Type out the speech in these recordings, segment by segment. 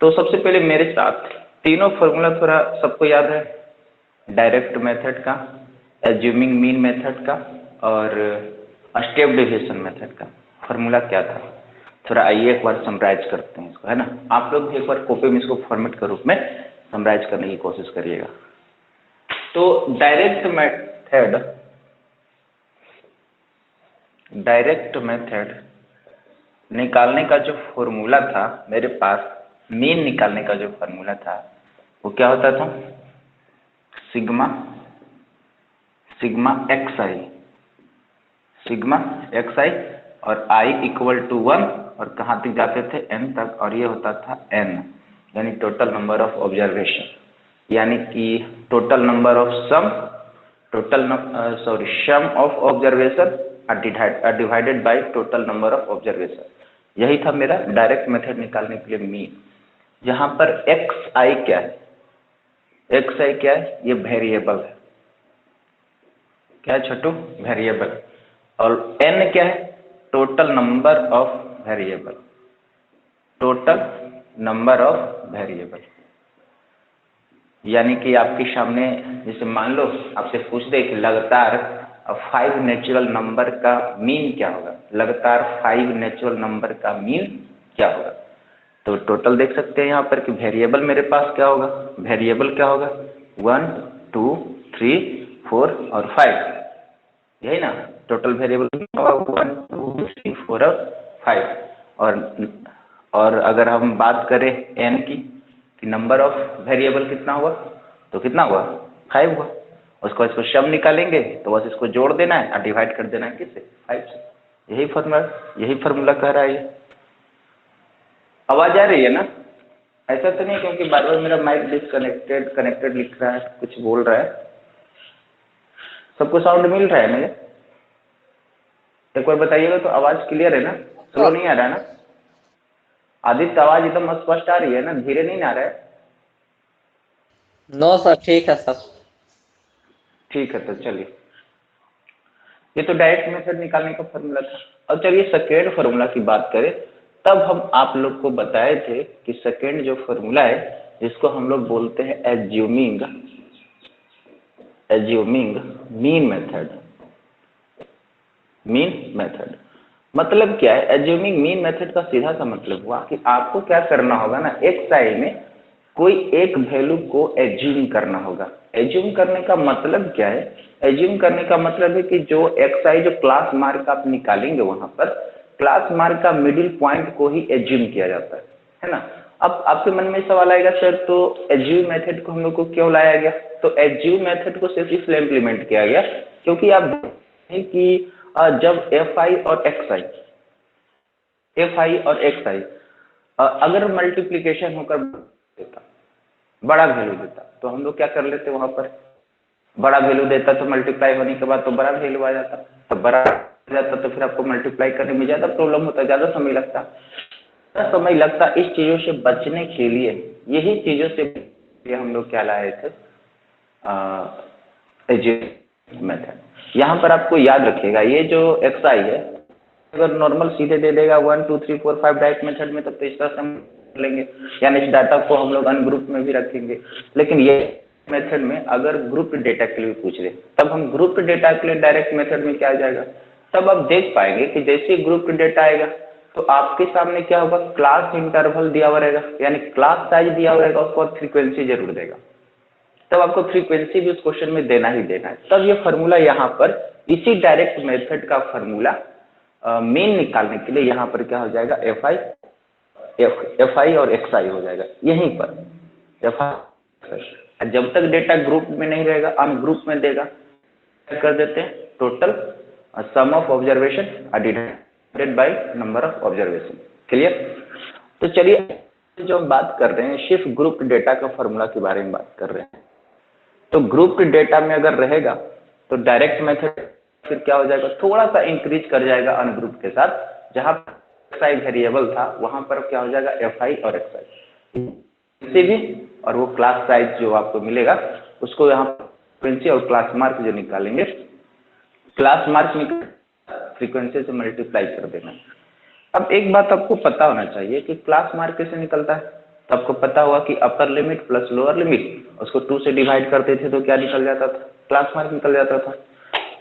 तो सबसे पहले मेरे साथ तीनों फॉर्मूला थोड़ा सबको याद है, डायरेक्ट मेथड का, एज्यूमिंग मीन मेथड का और स्टेप डेविएशन मेथड का फॉर्मूला क्या था। थोड़ा आइए एक बार समराइज करते हैं इसको, है ना। आप लोग भी एक बार कॉपी में इसको फॉर्मेट के रूप में समराइज करने की कोशिश करिएगा। तो डायरेक्ट मेथड निकालने का जो फॉर्मूला था मेरे पास, मीन निकालने का जो फॉर्मूला था वो क्या होता था, सिग्मा एक्स आई और आई इक्वल टू 1 और कहाँ तक जाते थे, एन तक, और ये होता था एन, यानी टोटल नंबर ऑफ ऑब्जर्वेशन, यानी कि total number of sum of observation divided by total number of observation. यही था मेरा डायरेक्ट मेथड निकालने के लिए मीन। यहाँ पर एक्स आई क्या है, ये वेरिएबल है, क्या है छोटू, वेरिएबल। और एन क्या है, टोटल नंबर ऑफ वेरिएबल। यानी कि आपके सामने जैसे मान लो आपसे पूछ दे कि लगातार 5 नेचुरल नंबर का मीन क्या होगा, लगातार 5 नेचुरल नंबर का मीन क्या होगा, तो टोटल देख सकते हैं यहाँ पर कि वेरिएबल मेरे पास क्या होगा, 1 2 3 4 और 5, यही ना टोटल वेरिएबल 1 2 3 4 और 5। और अगर हम बात करें एन की, कि नंबर ऑफ वेरिएबल कितना हुआ, तो कितना हुआ, 5 हुआ। उसको इसको शम निकालेंगे तो बस इसको जोड़ देना है और डिवाइड कर देना है किससे, 5 से। यही फॉर्मूला कह रहा है ये। आवाज आ रही है ना, ऐसा तो नहीं क्योंकि बार बार मेरा माइक डिसकनेक्टेड कनेक्टेड लिख रहा है, कुछ बोल रहा है, सबको साउंड मिल रहा है मुझे, एक बार बताइएगा तो। आवाज क्लियर है ना, स्लो नहीं आ रहा है ना, आदित्य आवाज एकदम स्पष्ट आ रही है ना, धीरे नहीं आ रहा है। नो सर, ठीक है सर। ठीक है, तो चलिए, ये तो डायरेक्ट मेथड निकालने का फॉर्मूला था। अब चलिए सेकेंड फॉर्मूला की बात करें, तब हम आप लोग को बताए थे कि सेकेंड जो फॉर्मूला है जिसको हम लोग बोलते हैं एज्यूमिंग मीन मेथड। मतलब क्या है, एज्यूमिंग मीन मेथड का सीधा सा मतलब हुआ कि आपको क्या करना होगा ना, एक्स आई में कोई एक वैल्यू को एज्यूम करना होगा। एज्यूम करने का मतलब क्या है, एज्यूम करने का मतलब है कि जो एक्स आई जो क्लास मार्क आप निकालेंगे वहां पर क्लास मार्क का मिडिल पॉइंट को ही एज्यूम किया जाता है ना। अब आपके मन में सवाल आएगा, सर तो एज्यूम मेथड को हम लोग को क्यों लाया गया, तो एज्यूम मेथड को सिर्फ इसलिए इम्प्लीमेंट किया गया क्योंकि आप देखें कि जब एफ आई और एक्स आई अगर मल्टीप्लीकेशन होकर देता, बड़ा वैल्यू देता, तो हम लोग क्या कर लेते वहां पर, बड़ा वैल्यू देता तो मल्टीप्लाई होने के बाद तो बड़ा वैल्यू आ जाता, तो बड़ा जाता तो फिर आपको मल्टीप्लाई करने में ज्यादा प्रॉब्लम होता, ज्यादा समय लगता। इस चीजों से बचने के लिए, यही चीजों से हम लोग क्या लाए थे, मेथड। यहाँ पर आपको याद रखिएगा, ये जो एक्स आई है अगर नॉर्मल सीधे दे देगा 1 2 3 4 5 डायरेक्ट मेथड में, तब तो इस तरह से हम लेंगे, यानी इस डाटा को हम लोग अनग्रुप में भी रखेंगे। लेकिन ये मेथड में अगर ग्रुप डेटा के लिए पूछ रहे, तब हम ग्रुप डेटा के लिए डायरेक्ट मेथड में क्या आ जाएगा, तब आप देख पाएंगे कि जैसे ग्रुप डेटा आएगा तो आपके सामने क्या होगा, क्लास इंटरवल दिया हुआ रहेगा, यानी क्लास साइज दिया हुआ रहेगा, उसको फ्रीक्वेंसी जरूर देगा, तब आपको फ्रीक्वेंसी भी उस क्वेश्चन में देना ही देना है। तब ये फॉर्मूला यहाँ पर इसी डायरेक्ट मेथड का फॉर्मूला मीन निकालने के लिए यहाँ पर क्या हो जाएगा, एफ आई और एक्स आई हो जाएगा। यहीं पर एफ आई जब तक डेटा ग्रुप में नहीं रहेगा अनग्रुप में देगा, कर देते हैं total sum of observation divided by number of observation. Clear. तो चलिए जो हम बात कर रहे हैं सिर्फ ग्रुप डेटा का फॉर्मूला के बारे में बात कर रहे हैं। तो ग्रुप डेटा में अगर रहेगा तो डायरेक्ट मेथड फिर क्या हो जाएगा, थोड़ा सा इंक्रीज कर जाएगा अनग्रुप के साथ, जहां एक्स आई वेरिएबल था वहां पर क्या हो जाएगा, एफ आई और एक्स आई से भी, और वो क्लास साइज जो आपको मिलेगा उसको यहाँ फ्रीक्वेंसी और क्लास मार्क जो निकालेंगे, क्लास मार्क निकाल फ्रीक्वेंसी से मल्टीप्लाई कर देना। अब एक बात आपको पता होना चाहिए कि क्लास मार्क कैसे निकलता है। तो आपको पता होगा कि upper limit plus lower limit उसको 2 से डिवाइड करते थे तो क्या निकल जाता था, क्लास मार्क निकल जाता था।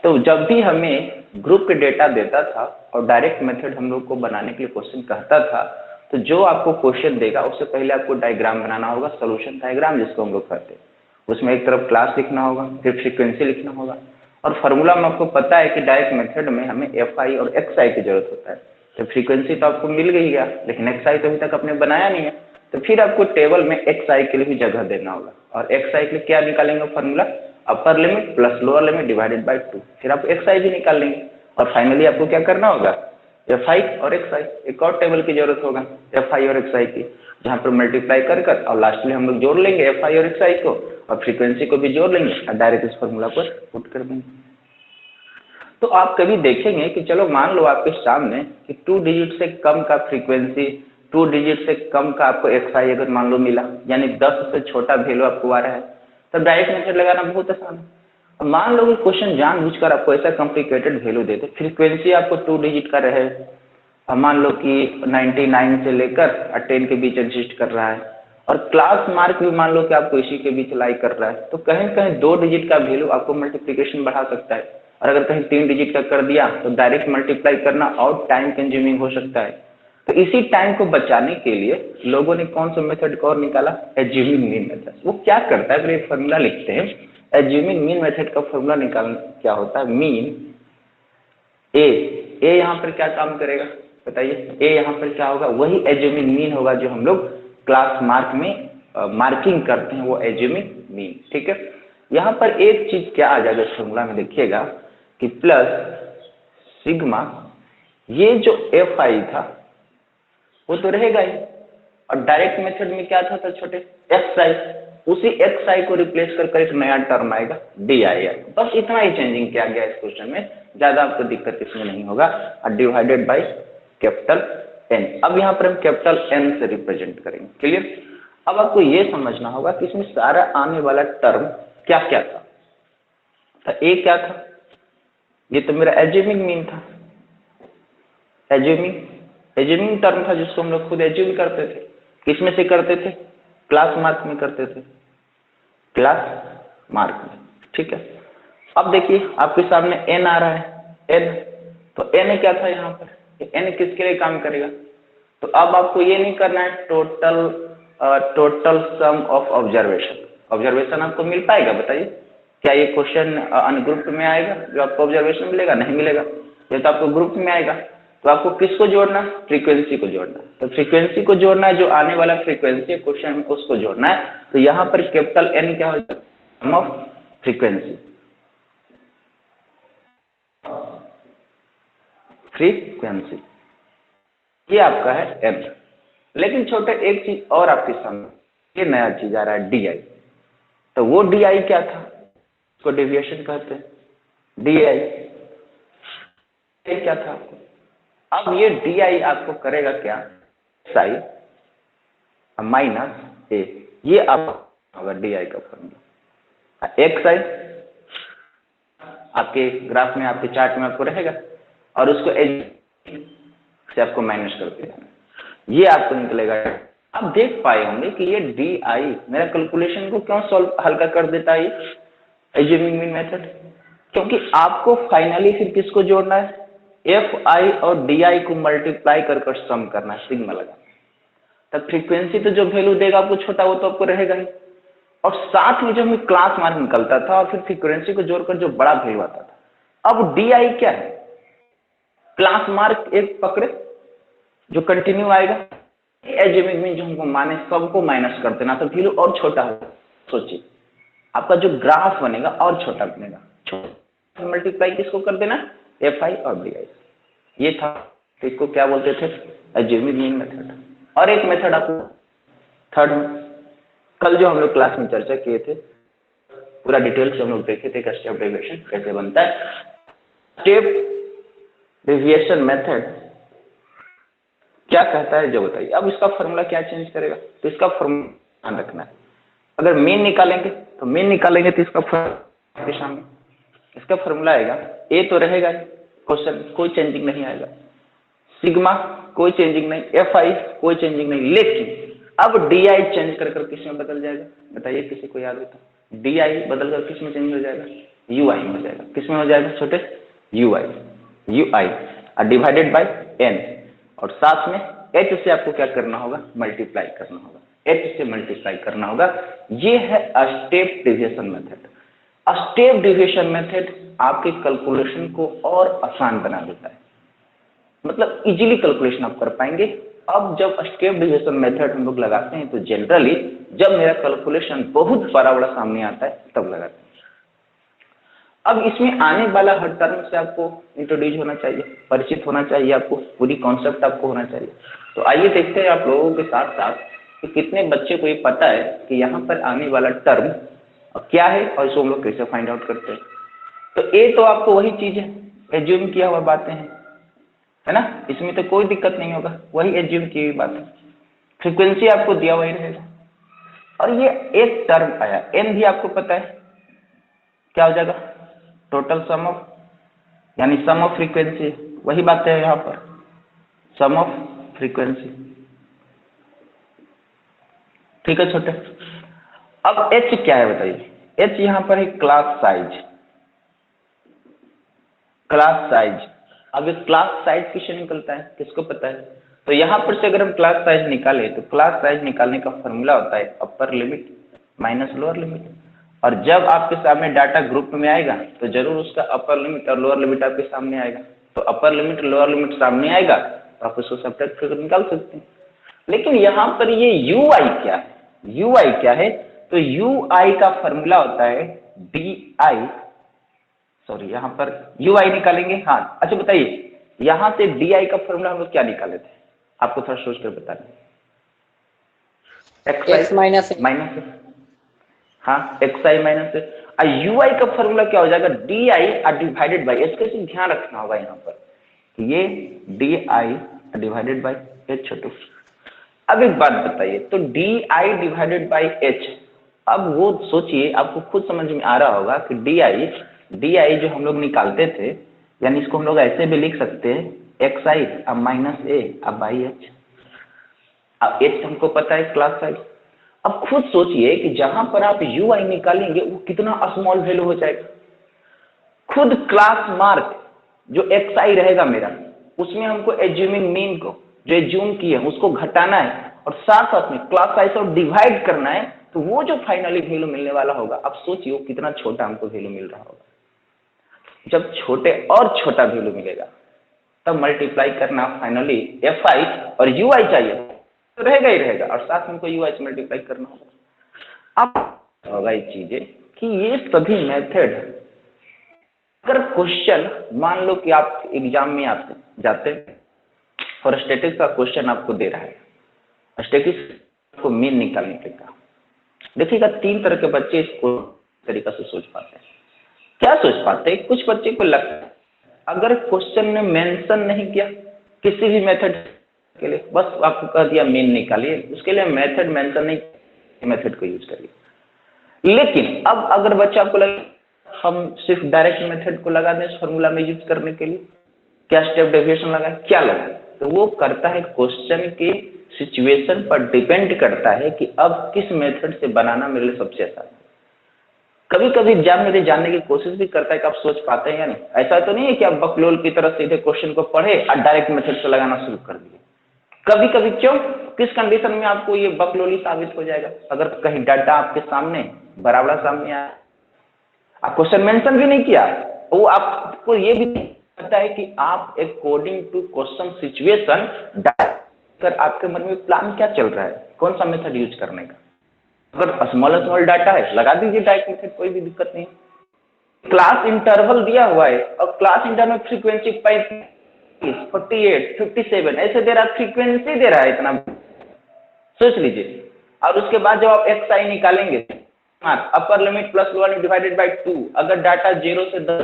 तो जब भी हमें ग्रुप के डेटा देता था और डायरेक्ट मेथड हम लोग को बनाने के लिए क्वेश्चन कहता था, तो जो आपको क्वेश्चन देगा उससे पहले आपको डायग्राम बनाना होगा, सोल्यूशन डायग्राम जिसको हम लोग कहते हैं। उसमें एक तरफ क्लास लिखना होगा, फिर फ्रीक्वेंसी लिखना होगा, और फार्मूला में आपको पता है कि डायरेक्ट मेथड में हमें एफ आई और एक्स आई की जरूरत होता है। तो फ्रीक्वेंसी तो आपको मिल गई गया, लेकिन एक्स आई तो अभी तक आपने बनाया नहीं है, तो फिर आपको टेबल में एक्स आई के लिए भी जगह देना होगा। और एक्स आई के लिए क्या निकालेंगे formula, upper limit plus lower limit divided by 2, फिर आप एक्स आई भी निकाल लेंगे। और फाइनली आपको क्या करना होगा, एफ आई और एक्स आई, एक और टेबल की जरूरत होगा एफ आई और एक्स आई की, जहाँ पर मल्टीप्लाई कर कर और लास्ट में हम लोग जोड़ लेंगे एफ आई और एक्स आई को, और फ्रीक्वेंसी को भी जोड़ लेंगे और डायरेक्ट इस फॉर्मूला पर पुट कर देंगे। तो आप कभी देखेंगे कि चलो मान लो आपके सामने कि 2 डिजिट से कम का फ्रीक्वेंसी, 2 डिजिट से कम का आपको एक्स आई अगर मान लो मिला, यानी 10 से छोटा वैल्यू आपको आ रहा है, तो डायरेक्ट मेथड लगाना बहुत आसान है। अब मान लो कि क्वेश्चन जानबूझकर आपको ऐसा कॉम्प्लिकेटेड वैल्यू देते, फ्रीक्वेंसी आपको 2 डिजिट का रहे, अब मान लो कि 99 से लेकर 10 के बीच एग्जिस्ट कर रहा है, और क्लास मार्क भी मान लो कि आपको इसी के बीच लाई कर रहा है, तो कहीं कहीं 2 डिजिट का वैल्यू आपको मल्टीप्लिकेशन बढ़ा सकता है, और अगर कहीं 3 डिजिट का कर दिया तो डायरेक्ट मल्टीप्लाई करना और टाइम कंज्यूमिंग हो सकता है। तो इसी टाइम को बचाने के लिए लोगों ने कौन सा मेथड और निकाला, एज्यूमिंग मीन मेथड। वो क्या करता है, अगर एक फॉर्मूला लिखते हैं, एज्यूमिंग मीन मेथड का फॉर्मूला निकालना क्या होता है, मीन ए, ए यहाँ पर क्या काम करेगा बताइए, ए यहाँ पर क्या होगा, वही एज्यूमिंग मीन होगा जो हम लोग क्लास मार्क में मार्किंग करते हैं, वो एज्यूमिंग मीन। ठीक है, यहाँ पर एक चीज क्या आ जाएगा इस फॉर्मूला में, देखिएगा कि प्लस सिग्मा, ये जो एफ आई था वो तो रहेगा ही, और डायरेक्ट मेथड में क्या था छोटे, एक्स आई, उसी एक्स आई को रिप्लेस कर एक नया टर्म आएगा डी आई आई। बस इतना ही चेंजिंग किया गया इस क्वेश्चन में, ज्यादा आपको दिक्कत इसमें नहीं होगा। और डिवाइडेड बाई कैपिटल एन, अब यहाँ पर हम कैपिटल एन से रिप्रेजेंट करेंगे। क्लियर, अब आपको ये समझना होगा कि इसमें सारा आने वाला टर्म क्या क्या था। तो ए क्या था, ये तो मेरा एज्यूमिंग मीन था, एज्यूमिंग टर्म था जिसको हम लोग खुद एज्यूम करते थे। किसमें से करते थे, क्लास मार्क में करते थे, क्लास मार्क में। ठीक है, अब देखिए आपके सामने एन आ रहा है, एन, तो एन क्या था यहाँ पर, एन किसके लिए काम करेगा, तो अब आपको ये नहीं करना है total sum of observation. Observation आपको मिल पाएगा बताइए, क्या ये क्वेश्चन अनग्रुप में आएगा जो आपको ऑब्जर्वेशन मिलेगा, नहीं मिलेगा, ये तो आपको ग्रुप में आएगा। तो आपको किसको जोड़ना, फ्रीक्वेंसी को जोड़ना है, तो फ्रीक्वेंसी को जोड़ना है, जो आने वाला फ्रीक्वेंसी क्वेश्चन में उसको जोड़ना है। तो यहाँ पर कैपिटल एन क्या हो जाएगा, सम ऑफ फ्रीक्वेंसी, फ्रीक्वेंसी ये आपका है एन। लेकिन छोटे एक चीज और आपके सामने, ये नया चीज आ रहा है डी आई, तो वो डी आई क्या था, उसको डेविएशन कहते हैं, डी आई क्या था आपको, अब ये डी आई आपको करेगा क्या, एक्स आई माइनस ए, ये आप होगा डी आई का फॉर्मूला। एक्स आई आपके ग्राफ में, आपके चार्ट में आपको रहेगा, और उसको एज से आपको माइनस करते जाना, ये आपको निकलेगा। आप देख पाए होंगे कि ये डी आई मेरा कैलकुलेशन को क्यों सॉल्व हल्का कर देता है, ये एज्यूमिंग मीन मेथड, क्योंकि आपको फाइनली फिर किसको जोड़ना है, एफ आई और डी आई को मल्टीप्लाई कर सम करना है, सिग्मा लगा, तब फ्रीक्वेंसी तो जो वैल्यू देगा आपको छोटा वो तो आपको रहेगा ही, और साथ में जो हमें क्लास मार्क निकलता था और फिर फ्रीक्वेंसी को जोड़कर जो बड़ा वैल्यू आता था। अब डी आई क्या है, क्लास मार्क एक पकड़े जो कंटिन्यू आएगा, एज्यूमिंग मीन जो हमको माने सबको माइनस कर देना, तो वैल्यू और छोटा होगा। सोचिए आपका जो ग्राफ बनेगा और छोटा बनेगा, छोटा मल्टीप्लाई किसको कर देना, एफ आई और डी आई, ये था, तो इसको क्या बोलते थे, एज्यूमिंग मीन मेथड। और एक मेथड आपको थर्ड में, कल जो हम लोग क्लास में चर्चा किए थे, पूरा डिटेल से हम लोग देखे थे कि स्टेप डेविएशन कैसे बनता है। स्टेप डेविएशन मेथड क्या कहता है जो बताइए। अब इसका फॉर्मूला क्या चेंज करेगा, तो इसका फॉर्मूला ध्यान रखना है, अगर मीन निकालेंगे तो इसका फॉर्मूला सामने, इसका फॉर्मूला आएगा, ए तो रहेगा क्वेश्चन, कोई चेंजिंग नहीं आएगा, सिग्मा कोई चेंजिंग नहीं, एफ आई कोई चेंजिंग नहीं, लेकिन अब डी आई चेंज कर किस में बदल जाएगा, बताइए किसी को याद हो तो। डी आई बदल कर किस में चेंज हो जाएगा, यू आई में हो जाएगा। किस में हो जाएगा छोटे, यू आई और डिवाइडेड बाई एन, और साथ में एच से आपको क्या करना होगा, मल्टीप्लाई करना होगा, एच से मल्टीप्लाई करना होगा। ये है step deviation method. Step deviation method आपके कैलकुलेशन को और आसान बना देता है, मतलब इजीली कैलकुलेशन आप कर पाएंगे। अब जब स्टेप डेविएशन मेथड हम लोग लगाते हैं तो जनरली जब मेरा कैलकुलेशन बहुत बड़ा सामने आता है तब लगाते हैं। अब इसमें आने वाला हर टर्म से आपको इंट्रोड्यूस होना चाहिए, परिचित होना चाहिए, आपको पूरी कॉन्सेप्ट आपको होना चाहिए। तो आइए देखते हैं आप लोगों के साथ साथ कि कितने बच्चे को ये पता है कि यहाँ पर आने वाला टर्म क्या है और इसको हम लोग कैसे फाइंड आउट करते हैं। तो ये तो आपको वही चीज है, एज्यूम किया हुआ बातें हैं, है ना, इसमें तो कोई दिक्कत नहीं होगा, वही एज्यूम की हुई बात है। फ्रीक्वेंसी आपको दिया हुआ ही रहेगा, और ये एक टर्म आया एन भी आपको पता है क्या हो जाएगा, टोटल सम ऑफ, यानी सम ऑफ फ्रीक्वेंसी, वही बात है यहाँ पर, सम ऑफ फ्रीक्वेंसी। ठीक है छोटे। अब एच क्या है बताइए, एच यहाँ पर है क्लास साइज, क्लास साइज। अब ये क्लास साइज किससे निकलता है, किसको पता है? तो यहाँ पर से अगर हम क्लास साइज निकालें तो क्लास साइज निकालने का फॉर्मूला होता है upper limit minus lower limit, और जब आपके सामने डाटा ग्रुप में आएगा तो जरूर उसका अपर लिमिट और लोअर लिमिट आपके सामने आएगा। तो अपर लिमिट लोअर लिमिट सामने आएगा तो आप उसको सब्ट्रैक्ट करके निकाल सकते हैं। लेकिन यहाँ पर ये यू आई क्या है, यू आई क्या है? तो यू आई का फॉर्मूला होता है डी आई, सॉरी यहाँ पर यू आई निकालेंगे। हाँ अच्छा बताइए, यहाँ से डी आई का फॉर्मूला हम लोग क्या निकाले थे, आपको थोड़ा सोच कर बता दें। एक्स माइनस हाँ एक्स आई माइनस यू आई का फॉर्मूला क्या हो जाएगा, डी आई डिवाइडेड बाई, इसका सिर्फ ध्यान रखना होगा यहाँ पर, ये D I divided by H छोटू। अब एक बात बताइए, तो D I divided by H, अब वो सोचिए, आपको खुद समझ में आ रहा होगा कि डी आई जो हम लोग निकालते थे, यानी इसको हम लोग ऐसे भी लिख सकते हैं एक्स आई अब माइनस ए अब बाई एच। अब एच हमको पता है क्लास साइज। अब खुद सोचिए कि जहां पर आप यू आई निकालेंगे वो कितना स्मॉल वैल्यू हो जाएगा। खुद क्लास मार्क जो एक्स आई रहेगा मेरा, उसमें हमको एज्यूमिंग मीन को जो एज्यूम किए उसको घटाना है, और साथ साथ में क्लास साइज और डिवाइड करना है, तो वो जो फाइनली वैल्यू मिलने वाला होगा, अब सोचिए वो कितना छोटा हमको वैल्यू मिल रहा होगा। जब छोटे और छोटा वैल्यू मिलेगा तब मल्टीप्लाई करना, फाइनली एफ आई और यू आई चाहिए तो रहेगा ही रहेगा, और साथ में हमको यू आई से मल्टीप्लाई करना होगा। अब होगा ये चीजें कि ये सभी मेथड, अगर क्वेश्चन मान लो कि आप एग्जाम में आते जाते और स्टैटिस्टिक्स का क्वेश्चन आपको दे रहा है, स्टैटिस्टिक्स को मीन निकालने के लिए, देखिएगा तीन तरह के बच्चे इसको तरीका से सोच पाते हैं। क्या सोच पाते हैं? कुछ बच्चे को लगता है अगर क्वेश्चन ने मेंशन नहीं किया किसी भी मेथड के लिए, बस आपको कह दिया मीन निकालिए, उसके लिए मेथड मेंशन नहीं, मेथड को यूज करिए। लेकिन अब अगर बच्चा आपको लगे हम सिर्फ डायरेक्ट मेथड को लगा दें फॉर्मूला में यूज करने के लिए, क्या स्टेप डेविएशन लगाए, क्या लगाए, तो वो करता है क्वेश्चन के सिचुएशन पर डिपेंड करता है कि अब किस मेथड से बनाना मेरे लिए सबसे आसान है। कभी कभी एग्जाम में जानने की कोशिश भी करता है कि आप सोच पाते हैं या नहीं। ऐसा तो नहीं है कि आप बकलोल की तरह सीधे क्वेश्चन को पढ़े और डायरेक्ट मेथड से लगाना शुरू कर दिए। कभी कभी क्यों, किस कंडीशन में आपको ये बकलोली साबित हो जाएगा? अगर कहीं डाटा आपके सामने बराबर सामने आया, आप क्वेश्चन मेंशन भी नहीं किया, वो आपको ये भी पता है कि आप अकॉर्डिंग टू क्वेश्चन सिचुएशन कर आपके मन में प्लान क्या चल रहा है, कौन सा मेथड यूज करने का। अगर स्मॉल डाटा है लगा दीजिए डायरेक्ट मेथड, कोई भी दिक्कत नहीं। क्लास इंटरवल दिया हुआ है और क्लास इंटरवल फ्रीक्वेंसी 35, 48, 57 ऐसे दे रहा, फ्रीक्वेंसी दे रहा है इतना, सोच लीजिए। और उसके बाद जब आप एक्स आई निकालेंगे, upper limit plus lower limit divided by 2, अगर डाटा 0 से 10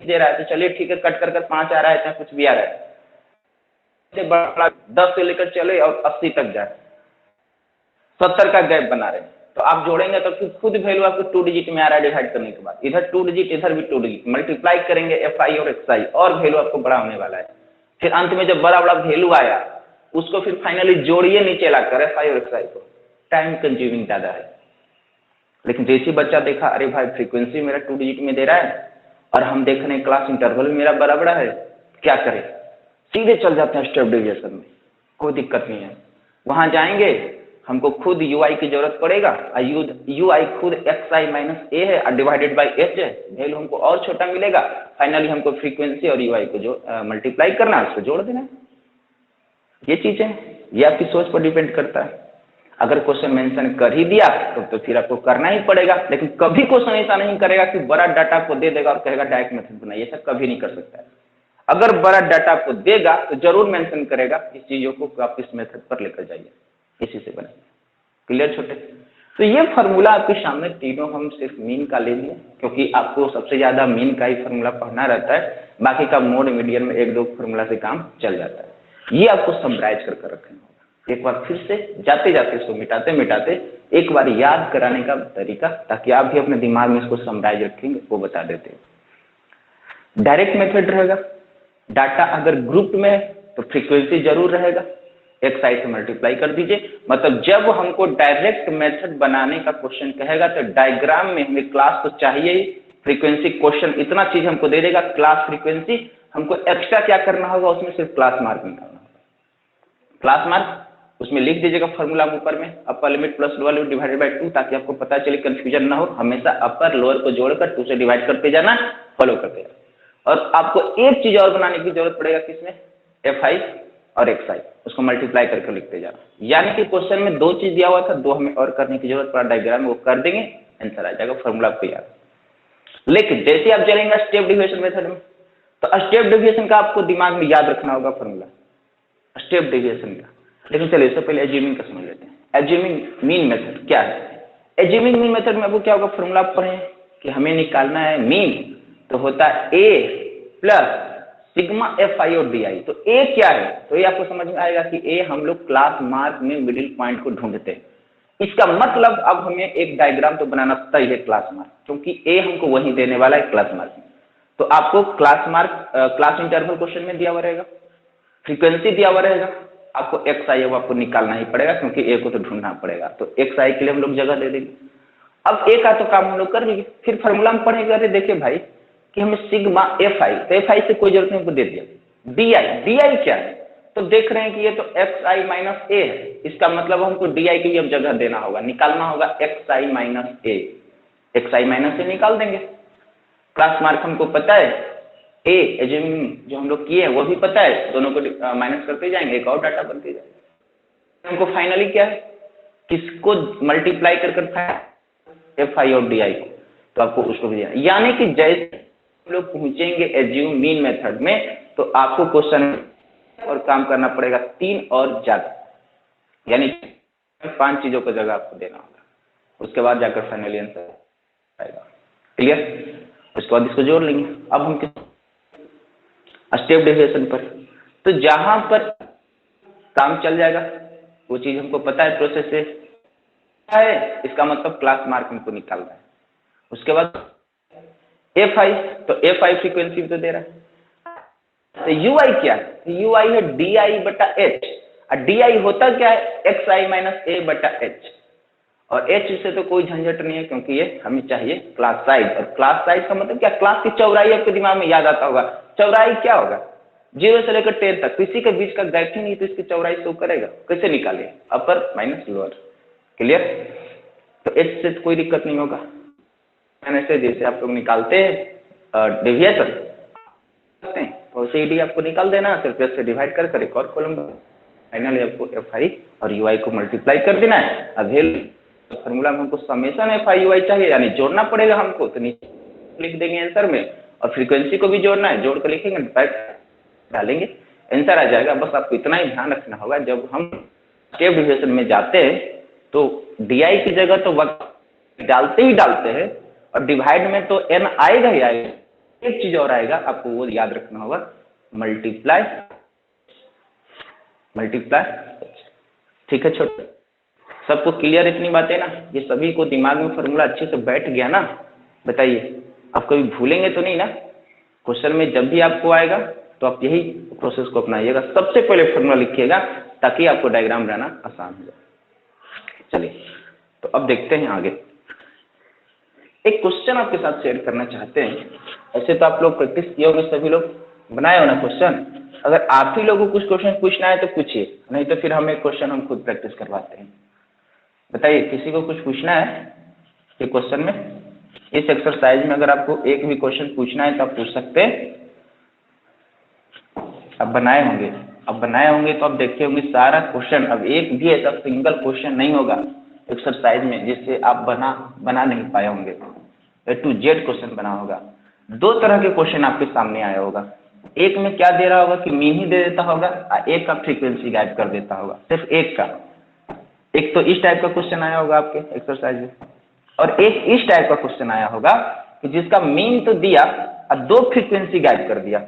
दे रहा है तो चलिए ठीक है, कट कर 5 आ रहा है, चाहे कुछ भी आ रहा है, बड़ा 10 से लेकर चले और 80 तक जाए, 70 का गैप बना रहे हैं, तो आप जोड़ेंगे तो खुद वैल्यू आपको 2 डिजिट में आ रहा है। डिवाइड करने के बाद इधर 2 डिजिट इधर भी 2 डिजिट, मल्टीप्लाई करेंगे एफ आई और एक्स आई, और वैल्यू आपको बड़ा होने वाला है। फिर अंत में जब बड़ा वैल्यू आया उसको फिर फाइनली जोड़िए नीचे लाकर एफ आई और एक्स आई को, टाइम कंज्यूमिंग ज्यादा है। लेकिन जैसे बच्चा देखा अरे भाई फ्रीक्वेंसी मेरा 2 डिजिट में दे रहा है और हम देख रहे हैं क्लास इंटरवल मेरा बड़ा बड़ा है, क्या करें, सीधे चल जाते हैं स्टेप डेविएशन में, कोई दिक्कत नहीं है। वहां जाएंगे हमको खुद यूआई की जरूरत पड़ेगा, यूआई खुद एक्स आई माइनस ए है और डिवाइडेड बाई एच है, वैल्यू हमको और छोटा मिलेगा। फाइनली हमको फ्रीक्वेंसी और यूआई को जो मल्टीप्लाई करना है उसको जोड़ देना है। ये चीजें ये आपकी सोच पर डिपेंड करता है। अगर क्वेश्चन मेंशन कर ही दिया तो फिर आपको करना ही पड़ेगा, लेकिन कभी क्वेश्चन ऐसा नहीं करेगा कि बड़ा डाटा आपको दे देगा और कहेगा डायरेक्ट मेथड बनाइए, ऐसा कभी नहीं कर सकता है। अगर बड़ा डाटा आपको देगा तो जरूर मेंशन करेगा इस चीजों को आप इस मेथड पर लेकर जाइए, इसी से बनेगा। क्लियर छोटे? तो ये फार्मूला आपके सामने तीनों हम सिर्फ मीन का ले लिए, क्योंकि आपको सबसे ज्यादा मीन का ही फार्मूला पढ़ना रहता है, बाकी का मोड मीडियन में 1-2 फार्मूला से काम चल जाता है। ये आपको समराइज कर रखना होगा। एक बार फिर से जाते जाते इसको मिटाते मिटाते एक बार याद कराने का तरीका, ताकि आप भी अपने दिमाग में इसको समराइज रखेंगे, वो बता देते हैं। डायरेक्ट मेथड रहेगा, डाटा अगर ग्रुप में है तो फ्रीक्वेंसी जरूर रहेगा, एक्स आई से मल्टीप्लाई कर दीजिए। मतलब जब हमको डायरेक्ट मेथड बनाने का क्वेश्चन कहेगा तो डायग्राम में हमें क्लास तो चाहिए ही, फ्रीक्वेंसी क्वेश्चन इतना चीज हमको दे देगा, क्लास फ्रीक्वेंसी, हमको एक्स्ट्रा क्या करना होगा, उसमें सिर्फ क्लास मार्क निकालना होगा। क्लास मार्क उसमें लिख दीजिएगा फॉर्मूला ऊपर में, upper limit plus lower limit divided by 2, ताकि आपको पता चले, कंफ्यूजन ना हो। हमेशा अपर लोअर को जोड़कर 2 से डिवाइड करते जाना, फॉलो करते जाना। और आपको एक चीज और बनाने की जरूरत पड़ेगा, किसमें, एफ आई और एक्स आई, उसको मल्टीप्लाई करके लिखते जाना। यानी कि क्वेश्चन में 2 चीज दिया हुआ था, 2 हमें और करने की जरूरत पड़ा, डायग्राम में वो कर देंगे, आंसर आ जाएगा, फॉर्मूला आपको याद। लेकिन जैसे आप चलेंगे स्टेप डेविएशन मेथड में, तो स्टेप डेविएशन का आपको दिमाग में याद रखना होगा फॉर्मूला, स्टेप डेविएशन का। लेकिन चलिए इससे पहले एज्यूमिंग का समझ लेते हैं। एज्यूमिंग मीन मेथड क्या है? एज्यूमिंग मीन मेथड में आपको क्या होगा, फॉर्मूला पढ़े कि हमें निकालना है मीन, तो होता है ए प्लस सिग्मा एफ आई और डी आई। तो ए क्या है, तो ये आपको समझ में आएगा कि ए हम लोग क्लास मार्क में मिडिल पॉइंट को ढूंढते हैं। इसका मतलब अब हमें एक डायग्राम तो बनाना तय है क्लास मार्क, क्योंकि ए हमको वही देने वाला है क्लास मार्क में। तो आपको class mark class interval question में दिया हुआ रहेगा, फ्रीक्वेंसी दिया हुआ रहेगा, आपको एक्स आई वो आपको निकालना ही पड़ेगा, क्योंकि ए को तो ढूंढना पड़ेगा। तो एक्स आई के लिए हम लोग जगह दे देंगे। अब ए का तो काम हम लोग कर लेंगे, फिर फॉर्मूला में पढ़ेंगे। अरे देखिए भाई कि हमें सिग्मा एफ आई, तो एफ आई से कोई जरूरत नहीं, हमको दे दिया। डी आई, डी आई क्या है, तो देख रहे हैं कि ये तो एक्स आई माइनस ए है, इसका मतलब हमको डी आई की भी अब जगह देना होगा, निकालना होगा एक्स आई माइनस ए। एक्स आई माइनस ए निकाल देंगे। क्लास मार्क हमको पता है, ए एज्यूमिंग जो हम लोग किए हैं वो भी पता है, दोनों को माइनस करते जाएंगे, एक और डाटा बनते जाएगा। हमको फाइनली क्या है, किसको मल्टीप्लाई कर एफ आई और डी आई को, तो आपको उसको भी दिया। यानी कि जैसे हम लोग पहुंचेंगे एज्यूम मीन मेथड में, तो आपको क्वेश्चन और काम करना पड़ेगा 3 और ज्यादा, यानी 5 चीजों को जगह आपको देना होगा, उसके बाद जाकर फाइनली आंसर आएगा। क्लियर? उसके बाद इसको जोड़ लेंगे। अब हम स्टेप डेविएशन पर, तो जहां पर काम चल जाएगा वो चीज हमको पता है, प्रोसेस है, इसका मतलब क्लास मार्क हमको निकालना है। उसके बाद एफ आई, तो एफ आई फ्रीक्वेंसी भी तो दे रहा है। तो यू आई क्या है, यू आई है डी आई बटा एच, और डी आई होता क्या है, एक्स आई माइनस ए बटा एच। और एच से तो कोई झंझट नहीं है, क्योंकि ये हमें चाहिए क्लास साइज। और क्लास साइज का मतलब क्या, क्लास की चौड़ाई आपके दिमाग में याद आता होगा। चौड़ाई क्या होगा, 0 से लेकर 10 तक किसी के बीच का गैप ही नहीं, तो इसकी चौड़ाई शो करेगा। कैसे निकाले, अपर माइनस लोअर। क्लियर? तो एच से कोई दिक्कत नहीं होगा। मैंने जैसे आप लोग निकालते हैं डेविएशन तो डी आपको निकाल देना, सिर्फ से डिवाइड कर एक और कॉलम, फाइनली आपको एफ आई और यू आई को मल्टीप्लाई कर देना है। अब फॉर्मूला में हमको समेशन एफ आई यू आई चाहिए, यानी जोड़ना पड़ेगा हमको, तो नीचे लिख देंगे आंसर में, और फ्रीक्वेंसी को भी जोड़ना है, जोड़ कर लिखेंगे, डालेंगे, आंसर आ जाएगा। बस आपको इतना ही ध्यान रखना होगा, जब हम स्टेप डेविएशन में जाते हैं तो डी आई की जगह तो वक्त डालते ही डालते हैं, और डिवाइड में तो एन आएगा ही आएगा। एक चीज और आएगा, आपको वो याद रखना होगा, मल्टीप्लाई। ठीक है छोटे, सबको क्लियर इतनी बातें ना, ये सभी को दिमाग में फॉर्मूला अच्छे से बैठ गया ना? बताइए, आप कभी भूलेंगे तो नहीं ना? क्वेश्चन में जब भी आपको आएगा तो आप यही प्रोसेस को अपनाइएगा। सबसे पहले फॉर्मूला लिखिएगा ताकि आपको डायग्राम बनाना आसान हो जाए। चलिए तो अब देखते हैं आगे। एक क्वेश्चन आपके साथ शेयर करना चाहते हैं। ऐसे तो आप लोग प्रैक्टिस किए होंगे, सभी लोग बनाए हो ना क्वेश्चन। अगर आप ही लोगों को कुछ क्वेश्चन पूछना है तो पूछिए, नहीं तो फिर हम एक क्वेश्चन हम खुद प्रैक्टिस करवाते हैं। बताइए, किसी को कुछ पूछना है ये क्वेश्चन में? इस एक्सरसाइज में अगर आपको एक भी क्वेश्चन पूछना है तो आप पूछ सकते हैं। अब बनाए होंगे तो आप देखे होंगे सारा क्वेश्चन। अब एक भी ऐसा सिंगल क्वेश्चन नहीं होगा एक्सरसाइज में जिससे आप बना नहीं पाए होंगे। ए टू जेड क्वेश्चन बना होगा। दो तरह के क्वेश्चन आपके सामने आया होगा। एक में क्या दे रहा होगा कि मीन ही दे देता होगा, और एक का फ्रीक्वेंसी गायब कर देता होगा, सिर्फ एक का। एक तो इस टाइप का क्वेश्चन आया होगा आपके एक्सरसाइज में, और एक इस टाइप का क्वेश्चन आया होगा कि जिसका मीन तो दिया और दो फ्रीक्वेंसी गायब कर दिया।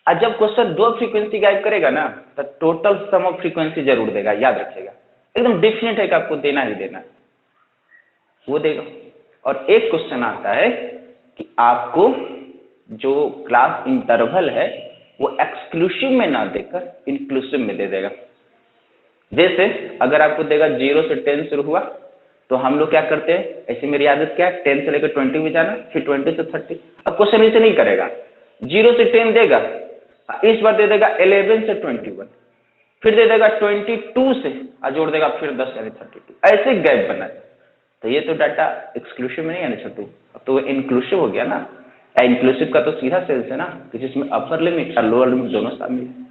और जब क्वेश्चन दो फ्रीक्वेंसी गायब करेगा ना तो टोटल सम ऑफ फ्रीक्वेंसी जरूर देगा, याद रखिएगा। एकदम डेफिनेट है कि आपको देना ही देना है, वो देगा। और एक क्वेश्चन आता है कि आपको जो क्लास इंटरवल है वो एक्सक्लूसिव में ना देकर इंक्लूसिव में दे देगा। जैसे अगर आपको देगा 0 से 10 शुरू हुआ तो हम लोग क्या करते हैं, ऐसी मेरी आदत क्या है, 10 से लेकर 20 में जाना, फिर 20 से 30। अब क्वेश्चन ऐसे नहीं करेगा, 0 से 10 देगा, इस बार दे देगा 11 से 21, फिर दे देगा 22 से और जोड़ देगा फिर 10 यानी 32, ऐसे गैप बना है। तो ये तो डाटा एक्सक्लूसिव में नहीं है ना छोटू, अब तो वो इंक्लूसिव हो गया ना। इंक्लूसिव का तो सीधा सेंस है ना कि जिसमें अपर लिमिट और लोअर लिमिट दोनों शामिल है।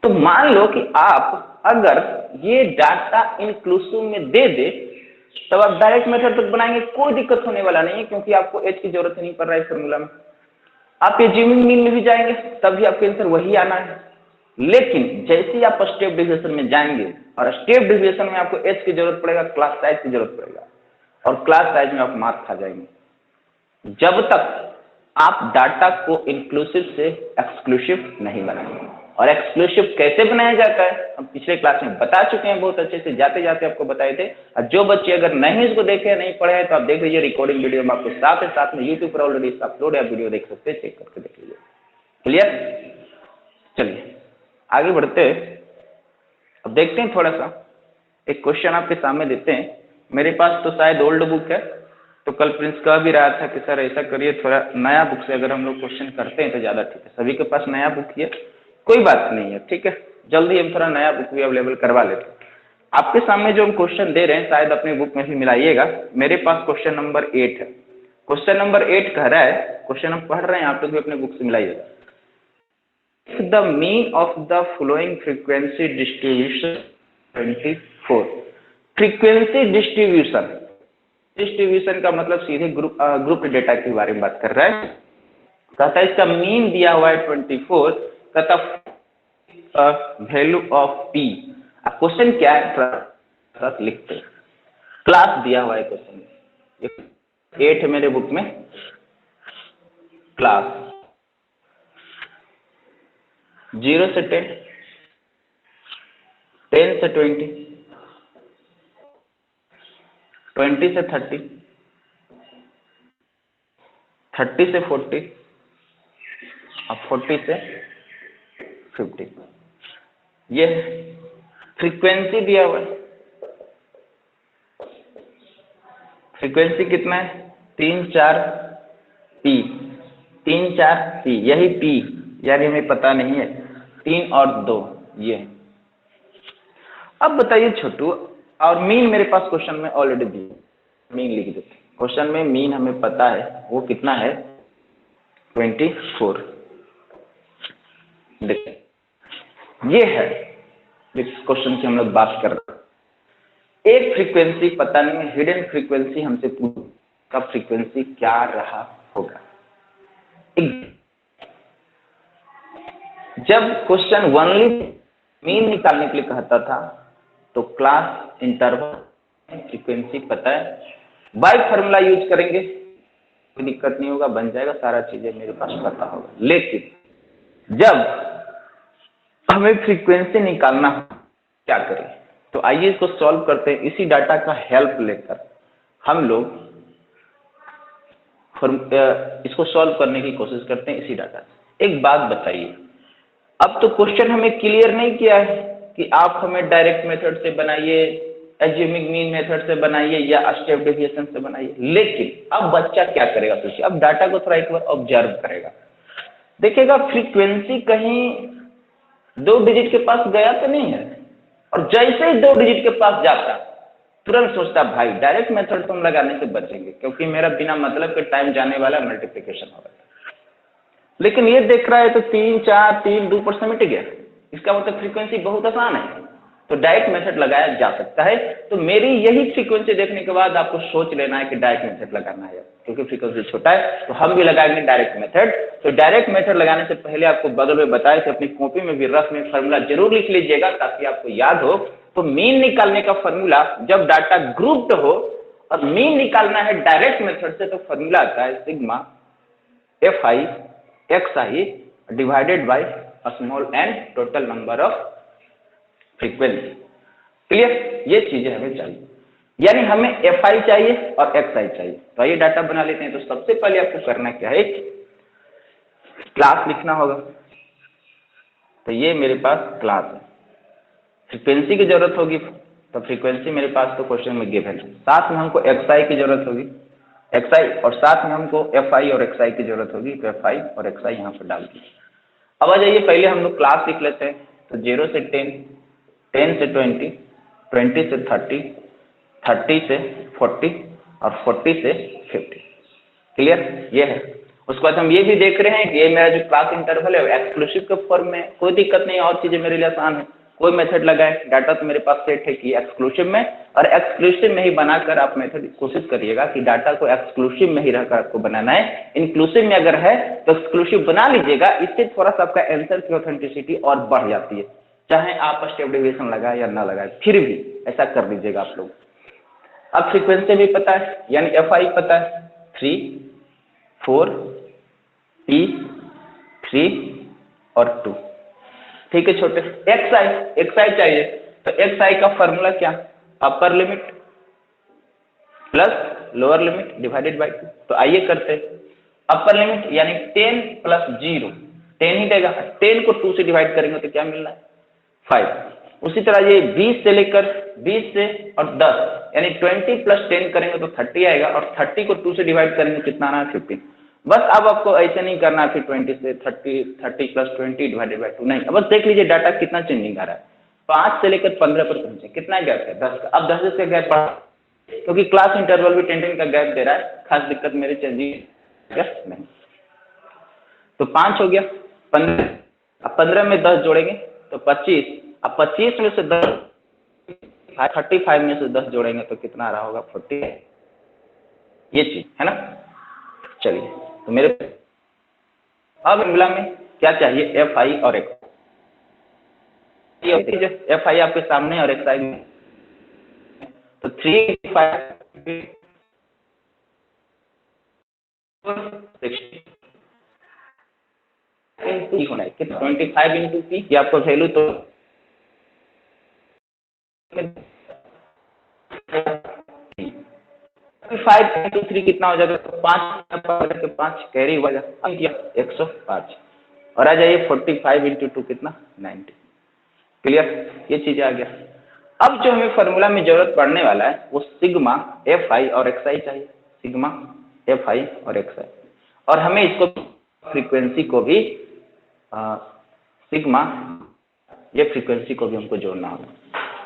तो मान लो कि आप अगर ये डाटा इंक्लूसिव में दे दे तब आप डायरेक्ट मेथड तक बनाएंगे, कोई दिक्कत होने वाला नहीं है, क्योंकि आपको एच की जरूरत ही नहीं पड़ रहा है फॉर्मूला में। आप एज्यूमिंग मीन में भी जाएंगे तब भी आपका आंसर वही आना है। लेकिन जैसे ही आप स्टेप डिविएशन में जाएंगे और स्टेप डिविएशन में आपको एच की जरूरत पड़ेगा, क्लास साइज की जरूरत पड़ेगा, और क्लास साइज में आप मार्क खा जाएंगे जब तक आप डाटा को इंक्लूसिव से एक्सक्लूसिव नहीं बनाएंगे। और एक्सक्लूसिव कैसे बनाया जाता है हम पिछले क्लास में बता चुके हैं बहुत अच्छे से, जाते जाते आपको बताए थे। और जो बच्चे अगर नहीं इसको देखे नहीं पढ़े हैं तो आप देख लीजिए रिकॉर्डिंग वीडियो में, आपको साथ ही साथ में यूट्यूब पर ऑलरेडी इसका अपलोड या वीडियो देख सकते हैं, चेक करके देख लीजिए। क्लियर? चलिए आगे बढ़ते हैं। अब देखते हैं थोड़ा सा एक क्वेश्चन आपके सामने देते हैं। मेरे पास तो शायद ओल्ड बुक है, तो कल प्रिंस कह भी रहा था कि सर ऐसा करिए थोड़ा नया बुक से अगर हम लोग क्वेश्चन करते हैं तो ज़्यादा ठीक है। सभी के पास नया बुक ही है, कोई बात नहीं है, ठीक है, जल्दी हम थोड़ा नया बुक भी अवेलेबल करवा लेते हैं। आपके सामने जो हम क्वेश्चन दे रहे हैं शायद अपनी बुक में भी मिलाइएगा। मेरे पास क्वेश्चन नंबर 8 है। क्वेश्चन नंबर 8 कह रहा है, क्वेश्चन हम पढ़ रहे हैं, आप लोग भी अपने बुक से मिलाइएगा। The mean of the following frequency distribution 24। Frequency distribution का मतलब सीधे ग्रुप डेटा के बारे में बात कर रहा है। कहता है इसका मीन दिया हुआ है 24, कहता वैल्यू ऑफ पी। क्वेश्चन क्या है थोड़ा लिखते हैं। क्लास दिया हुआ है क्वेश्चन में, 8 है मेरे बुक में। क्लास 0 से 10, 10 से 20, 20 से 30, 30 से 40 और 40 से 50। ये फ्रीक्वेंसी दिया हुआ है। फ्रीक्वेंसी कितना है? 3 4 पी, 3 4 पी, यही पी यानी हमें पता नहीं है, 3 और 2 ये। अब बताइए छोटू, और मीन मेरे पास क्वेश्चन में ऑलरेडी दी, मीन लिख देते। क्वेश्चन में मीन हमें पता है वो कितना है, 24। ये है जिस क्वेश्चन की हम लोग बात कर रहे हैं। एक फ्रीक्वेंसी पता नहीं है, हिडन फ्रीक्वेंसी हमसे पूछा फ्रीक्वेंसी क्या रहा होगा। जब क्वेश्चन ओनली मीन निकालने के लिए कहता था तो क्लास इंटरवल फ्रीक्वेंसी पता है, बाय फार्मूला यूज करेंगे, कोई दिक्कत नहीं होगा, बन जाएगा, सारा चीजें मेरे पास पता होगा। लेकिन जब हमें फ्रीक्वेंसी निकालना क्या करें, तो आइए इसको सॉल्व करते हैं। इसी डाटा का हेल्प लेकर हम लोग इसको सॉल्व करने की कोशिश करते हैं इसी डाटा से। एक बात बताइए, अब तो क्वेश्चन हमें क्लियर नहीं किया है कि आप हमें डायरेक्ट मेथड से बनाइए, एज्यूमिंग मीन मेथड से बनाइए या स्टेप डेविएशन से बनाइए, लेकिन अब बच्चा क्या करेगा सोचिए, अब डाटा को थोड़ा एक बार ऑब्जर्व करेगा, देखिएगा फ्रीक्वेंसी कहीं 2 डिजिट के पास गया तो नहीं है, और जैसे ही 2 डिजिट के पास जाता तुरंत सोचता भाई डायरेक्ट मेथड तो हम लगाने से बचेंगे क्योंकि मेरा बिना मतलब के टाइम जाने वाला मल्टीप्लिकेशन होगा। लेकिन ये देख रहा है तो 3 4 3 2 पर समिट गया, इसका मतलब फ्रीक्वेंसी बहुत आसान है, तो डायरेक्ट मेथड लगाया जा सकता है। तो मेरी यही फ्रीक्वेंसी देखने के बाद आपको सोच लेना है कि डायरेक्ट मेथड लगाना है, क्योंकि फ्रीक्वेंसी छोटा है तो हम भी लगाएंगे डायरेक्ट मेथड। तो डायरेक्ट मेथड लगाने से पहले आपको बगल में बताया कि अपनी कॉपी में भी रफ में फॉर्मूला जरूर लिख लीजिएगा ताकि आपको याद हो। तो मीन निकालने का फॉर्मूला जब डाटा ग्रुप्ड हो और मीन निकालना है डायरेक्ट मेथड से, तो फॉर्मूला आता है sigma fi xi divided by small n total number of frequency. Clear, ये चीजें हमें चाहिए, यानी हमें fi चाहिए और xi चाहिए। तो आइए डाटा बना लेते हैं। तो सबसे पहले आपको करना क्या है, क्लास लिखना होगा। तो ये मेरे पास क्लास है, फ्रीक्वेंसी की जरूरत होगी, तो फ्रीक्वेंसी मेरे पास तो क्वेश्चन में गिवन है, साथ में हमको xi की जरूरत होगी, xi, और साथ में हमको fi और xi की जरूरत होगी, तो fi और xi यहाँ पर डाल दीजिए। अब आ जाइए, पहले हम लोग क्लास लिख लेते हैं। तो 0 से 10, 10 से 20, 20 से 30, 30 से 40 और 40 से 50। क्लियर, ये है। उसके बाद हम ये भी देख रहे हैं कि ये मेरा जो क्लास इंटरवल है एक्सक्लूसिव के फॉर्म में, कोई दिक्कत नहीं, और चीजें मेरे लिए आसान है। कोई मेथड लगाए, डाटा तो मेरे पास सेट है कि एक्सक्लूसिव में, और एक्सक्लूसिव में ही बनाकर आप मेथड कोशिश करिएगा कि डाटा को एक्सक्लूसिव में ही रहकर आपको बनाना है। इंक्लूसिव में अगर है तो एक्सक्लूसिव बना लीजिएगा, इससे थोड़ा सा आपका आंसर की ऑथेंटिसिटी और बढ़ जाती है, चाहे आप स्टेप डेविएशन लगाए या ना लगाए, फिर भी ऐसा कर लीजिएगा आप लोग। अब फ्रीक्वेंसी भी पता है, यानी fi पता है 3, 4, P, 3 और 2। ठीक है छोटे, xi चाहिए, तो xi का फॉर्मूला क्या, upper limit plus lower limit divided by 2। तो आइए करते हैं, अपर लिमिट यानी 10 प्लस 0, 10 ही देगा, 10 को 2 से डिवाइड करेंगे तो क्या मिलना है 5। उसी तरह ये 20 से लेकर 20 से और 10 यानी 20 प्लस 10 करेंगे तो 30 आएगा, और 30 को 2 से डिवाइड करेंगे कितना आना है 15। बस अब आपको ऐसे नहीं करना फिर 20 से 30, 30 प्लस 20 डिवाइडेड बाय 2 नहीं। अब बस देख लीजिए डाटा कितना चेंजिंग आ रहा है, 5 से लेकर 15 पर पहुंचे, कितना गैप है 10 का। अब 10 का गैप बढ़ा क्योंकि क्लास इंटरवल भी 10 का गैप दे रहा है, खास दिक्कत मेरे चेंजिंग नहीं। तो 5 हो गया, 15, अब 15 में 10 जोड़ेंगे तो 25, अब 25 में से 10, 35 में से 10 जोड़ेंगे तो कितना आ रहा होगा 40। ये चीज है ना। चलिए, तो मेरे अब फॉर्मूला में क्या चाहिए, fi और xi। fi आपके सामने और xi में, तो 3 5 होना है, 25 इंटू पी, ये आपको वैल्यू तो 5 इंटू 3 कितना हो जाएगा, तो 5 कैरी हुआ 105, और आ जाइए 45 इंटू 2 कितना 90। क्लियर, ये चीज आ गया। अब जो हमें फॉर्मूला में जरूरत पड़ने वाला है वो सिग्मा fi और xi चाहिए, सिग्मा fi और xi, और हमें इसको फ्रीक्वेंसी को भी सिग्मा, ये फ्रीक्वेंसी को भी हमको जोड़ना होगा।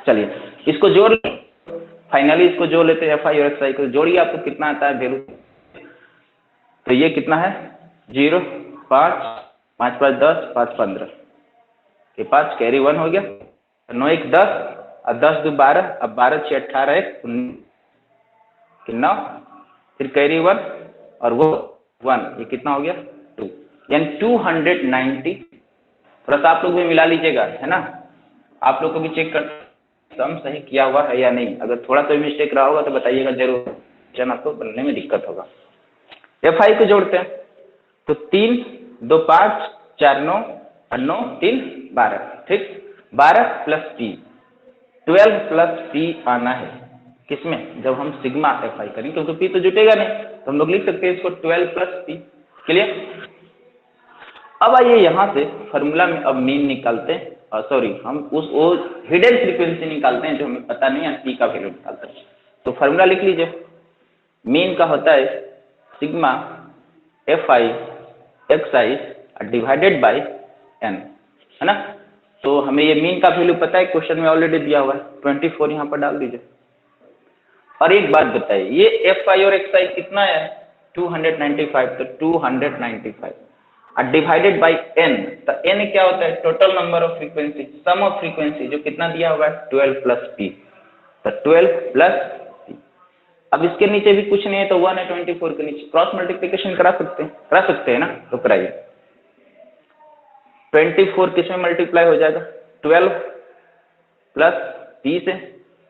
चलिए इसको जोड़, फाइनली इसको जोड़ लेते हैं, fi और xi को जोड़िए, आपको कितना आता है वैल्यू। तो ये कितना है 0, 5, 5 5 10, 5 15, ये 5 कैरी 1 हो गया, 9 1 10, और 10 2 12, अब 12 6 18 9, फिर कैरी 1 और वो 1, ये कितना हो गया 2, यानी 290। थोड़ा सा आप लोग भी मिला लीजिएगा, है ना, आप लोग को भी चेक कर सम सही किया हुआ है या नहीं। अगर थोड़ा सा भी मिस्टेक रहा होगा तो बताइएगा जरूर, जन आपको बनने में दिक्कत होगा। fi को जोड़ते हैं, तो 3 2 5 4 9 और 9 3 12, ठीक, 12 प्लस p, 12 प्लस p आना है किसमें, जब हम सिग्मा fi करेंगे, क्योंकि p तो जुटेगा नहीं, तो हम लोग लिख सकते हैं इसको 12 प्लस p। क्लियर, अब आइए यहाँ से फॉर्मूला में अब मीन निकालते हैं, सॉरी हम उस वो हिडन फ्रीक्वेंसी निकालते हैं जो हमें पता नहीं है, पी का वैल्यू निकालते हैं। तो फॉर्मूला लिख लीजिए, मीन का होता है sigma f I x i divided by n, है ना। तो हमें ये मीन का वैल्यू पता है, क्वेश्चन में ऑलरेडी दिया हुआ है, 24 यहाँ पर डाल दीजिए। और एक बात बताइए, ये एफ आई और एक्स आई कितना है, 295, तो 295 डिवाइडेड बाई एन, तो एन क्या होता है, total number of frequency, sum of frequency, जो कितना दिया हुआ है 12 प्लस पी, तो 12 प्लस पी। अब इसके नीचे भी कुछ नहीं है तो 1 है 24 के नीचे, क्रॉस मल्टीप्लीकेशन करा सकते हैं ना, तो कराइए। 24 किस में मल्टीप्लाई हो जाएगा, 12 प्लस पी से,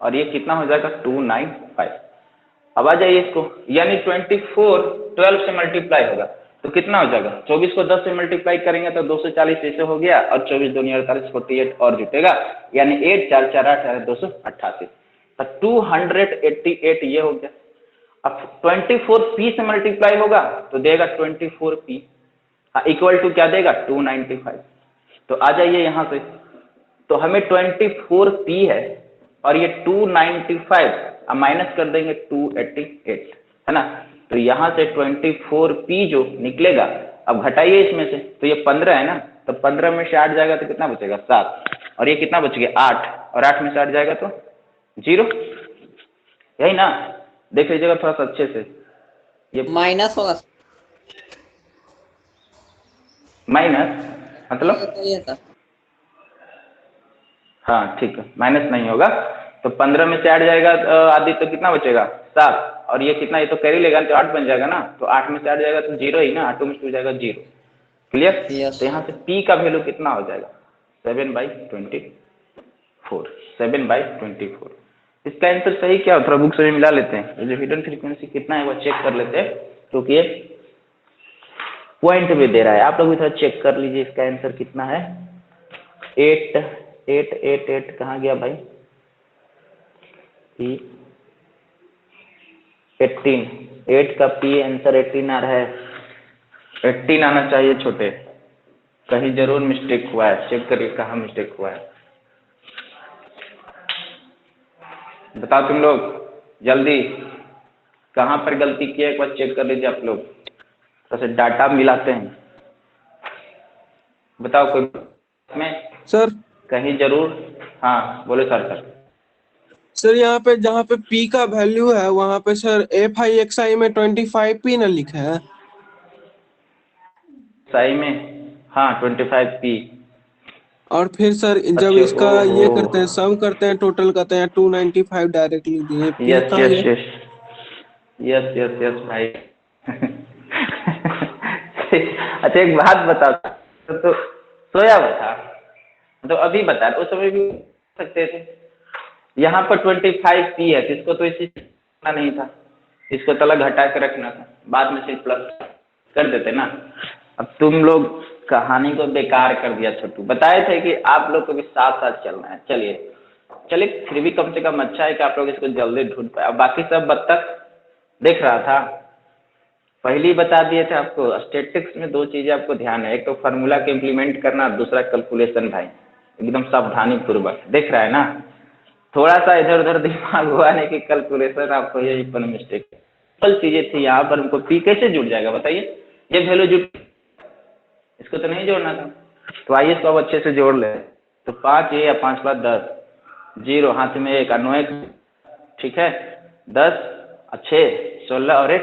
और ये कितना हो जाएगा 295। अब आ जाइए इसको, यानी 24 12 से मल्टीप्लाई होगा तो कितना हो जाएगा, 24 को 10 से मल्टीप्लाई करेंगे तो 240 ऐसे हो गया, और 24 दूनी 48, 48 और जुटेगा, यानी 8 4 4 8 288, तो 288 ये हो गया। अब 24 पी से मल्टीप्लाई होगा तो देगा 24 पी, इक्वल टू क्या देगा 295। तो आ जाइए यहाँ से, तो हमें 24 पी है और ये 295, अब माइनस कर देंगे 288, है ना। तो यहाँ से 24 पी जो निकलेगा, अब घटाइए इसमें से, तो ये 15 है ना, तो 15 में से 8 जाएगा तो कितना बचेगा 7, और ये कितना बच गया 8, और 8 में से 8 जाएगा तो 0, यही ना। देख लीजिएगा थोड़ा सा अच्छे से, ये माइनस होगा, माइनस मतलब ये था। हाँ ठीक है, माइनस नहीं होगा, तो 15 में से 8 जाएगा आदि तो कितना बचेगा 7, और ये कितना, ये तो कैरी लेगा तो 8 बन जाएगा ना, तो 8 में से 8 जाएगा तो 0 ही ना, 8 में से 2 जाएगा 0, क्लियर। यस तो यहाँ से p का वैल्यू कितना हो जाएगा 7/24, 7/24। इसका आंसर सही क्या होता है, बुक से मिला लेते हैं, जो हिडन फ्रीक्वेंसी कितना है वो चेक कर लेते हैं, क्योंकि पॉइंट भी दे रहा है, आप लोग भी थोड़ा चेक कर लीजिए इसका आंसर कितना है। 8 8 8 8 कहाँ गया भाई, 18, 8 का पी आंसर 18 आ रहा है, 18 आना चाहिए छोटे, कहीं जरूर मिस्टेक हुआ है, चेक करिए कहाँ मिस्टेक हुआ है, बताओ तुम लोग जल्दी, कहाँ पर गलती की है एक बार चेक कर लीजिए आप लोग, तो डाटा मिलाते हैं, बताओ कोई में सर कहीं जरूर, हाँ बोले सर। सर यहाँ पे जहाँ पे P का वैल्यू है वहाँ पे सर एफ आई एक्स आई में 25 P ना लिखा है, सही में हाँ 25 पी, और फिर सर जब अच्छा इसका ये करते हैं, सम करते हैं, टोटल करते हैं 295 डायरेक्ट लिख दिए, P यस का यस ये यस यस यस यस भाई अच्छा एक बात बताओ, तो सोया हुआ था तो अभी बता, उस समय भी सकते थे, यहाँ पर 25 पी है, तो इसको तो इसी नहीं था, इसको तो अलग हटा के रखना था, बाद में सिर्फ प्लस कर देते ना। अब तुम लोग कहानी को बेकार कर दिया छोटू, बताए थे कि आप लोग को भी साथ साथ चलना है, चलिए फिर भी कम से कम अच्छा है कि आप लोग इसको जल्दी ढूंढ पाए, अब बाकी सब बत्तख देख रहा था, पहले ही बता दिए थे आपको, स्टैटिस्टिक्स में 2 चीजें आपको ध्यान है, एक तो फार्मूला के इम्प्लीमेंट करना, दूसरा कैलकुलेशन भाई, एकदम सावधानी पूर्वक, देख रहा है ना, थोड़ा सा इधर उधर दिमाग घुमाने की कैलकुलेशन आपको यही पर मिस्टेक, कल चीजें थी यहाँ पर, हमको पी कैसे जुड़ जाएगा बताइए, ये वैल्यू जुड़, इसको तो नहीं जोड़ना था, तो आइए इसको अब अच्छे से जोड़ ले, तो 5 ये या 5 5 10, 0 हाथ में 1 और 9 1, ठीक है, 10 और 6 16 और 1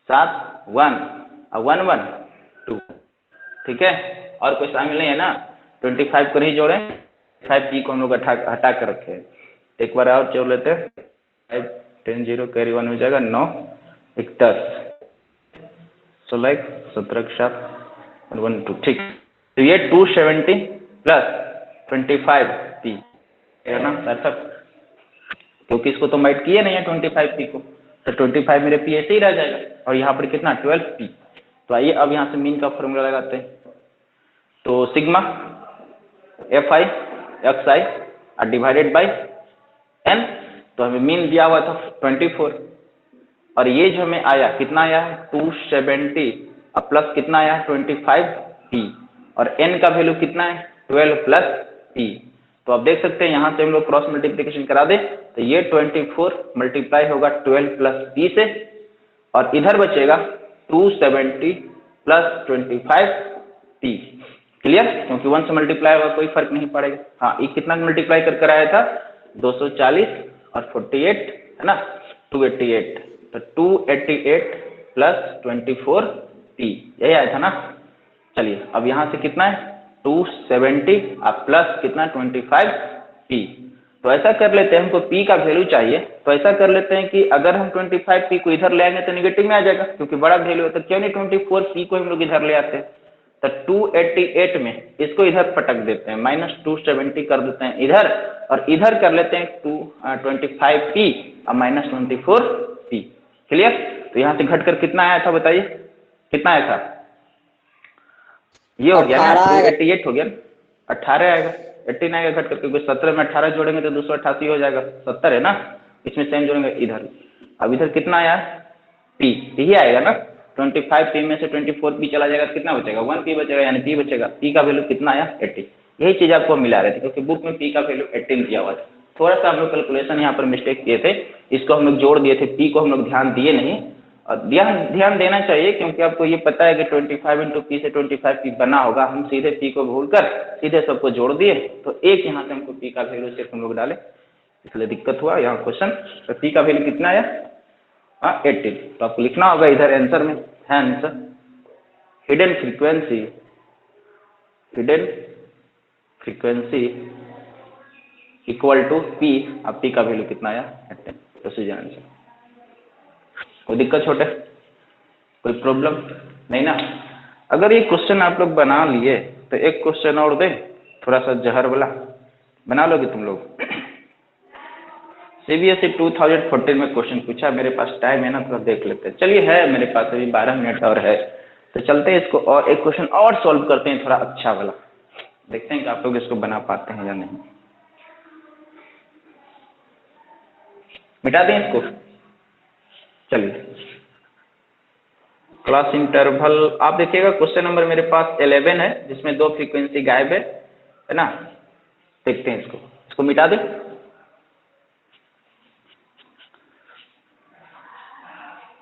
7 1 और 1 1 2, ठीक है, और कोई शामिल नहीं है ना, 25 को नहीं जोड़े, 5 पी को हम लोग हटा कर रखे हैं, एक बार और जोड़ लेते हैं, 5 10 0 कैरी 1 हो जाएगा, 9 1 10 16 17 7 और 1 2, ठीक, तो ये 270 प्लस 25 पी है ना सार्थक, क्योंकि इसको तो माइट किए नहीं है 25 पी को, तो 25 मेरे पी ऐसे ही रह जाएगा, और यहाँ पर कितना 12 पी, तो आइए अब यहाँ से मीन का फॉर्मूला लगाते हैं, तो sigma f I x i divided by n, तो हमें मीन दिया हुआ था 24, और ये जो हमें आया कितना आया है 270, अब प्लस कितना आया 25p और n का वैल्यू कितना है 12 प्लस p। तो आप देख सकते हैं यहाँ से हम लोग क्रॉस मल्टीप्लिकेशन करा दे तो ये 24 मल्टीप्लाई होगा 12 प्लस p से और इधर बचेगा 270 प्लस 25p। क्लियर, क्योंकि 1 से मल्टीप्लाई होगा कोई फर्क नहीं पड़ेगा। हाँ, ये कितना मल्टीप्लाई करके आया था 240 और 48 है ना 288, तो 288 प्लस 24p यही आया था ना। चलिए अब यहाँ से कितना है 270 और प्लस कितना 25p। तो ऐसा कर लेते हैं, हमको p का वैल्यू चाहिए, तो ऐसा कर लेते हैं कि अगर हम 25p को इधर ले आएंगे तो निगेटिव में आ जाएगा क्योंकि बड़ा वैल्यू है, तो क्यों नहीं 24p को हम लोग इधर ले आते हैं। तो 288 में इसको इधर पटक देते हैं, माइनस 270 कर देते हैं इधर और इधर कर लेते हैं 25p और माइनस 24p। क्लियर, तो यहाँ से घटकर कितना आया था बताइए, कितना आया था, ये हो गया ना 288 हो गया, 18 आएगा, 18 आएगा घट करके, 17 में 18 जोड़ेंगे तो 288 हो जाएगा, 70 है ना, इसमें सेम जोड़ेंगे इधर। अब इधर कितना आया p, यही आएगा ना, 25p में से 24p चला जाएगा, कितना बचेगा 1p बचेगा, यानी p बचेगा। p का वैल्यू कितना आया 18। यही चीज आपको मिला रहे थे क्योंकि बुक में p का वैल्यू 18 दिया हुआ था। थोड़ा सा हम लोग कैलकुलेशन यहाँ पर मिस्टेक किए थे, इसको हम लोग जोड़ दिए थे, p को हम लोग ध्यान दिए नहीं, और ध्यान देना चाहिए क्योंकि आपको ये पता है कि 25 इंटू पी से 25p बना होगा। हम सीधे p को भूलकर सीधे सबको जोड़ दिए, तो एक यहाँ से हमको p का वैल्यू सिर्फ हम लोग डाले, इसलिए दिक्कत हुआ यहाँ क्वेश्चन। तो p का वैल्यू कितना आया 18। तो आपको लिखना होगा इधर आंसर में, hence hidden frequency equal to p। अब p का वैल्यू कितना आया 18। Procedure answer. कोई दिक्कत छोटे, कोई प्रॉब्लम नहीं ना। अगर ये क्वेश्चन आप लोग बना लिए तो एक क्वेश्चन और दे, थोड़ा सा जहर वाला बना लोगे तुम लोग। CBSE 2014 में क्वेश्चन पूछा, मेरे पास टाइम है ना, थोड़ा देख लेते हैं। चलिए है मेरे पास अभी 12 मिनट और है, तो चलते हैं इसको और एक क्वेश्चन और सॉल्व करते हैं, थोड़ा अच्छा वाला, देखते हैं कि आप लोग इसको बना पाते हैं या नहीं। मिटा दें इसको, चलिए क्लास इंटरवल। आप देखिएगा क्वेश्चन नंबर मेरे पास 11 है जिसमें 2 फ्रीक्वेंसी गायब है ना। देखते हैं इसको मिटा दें।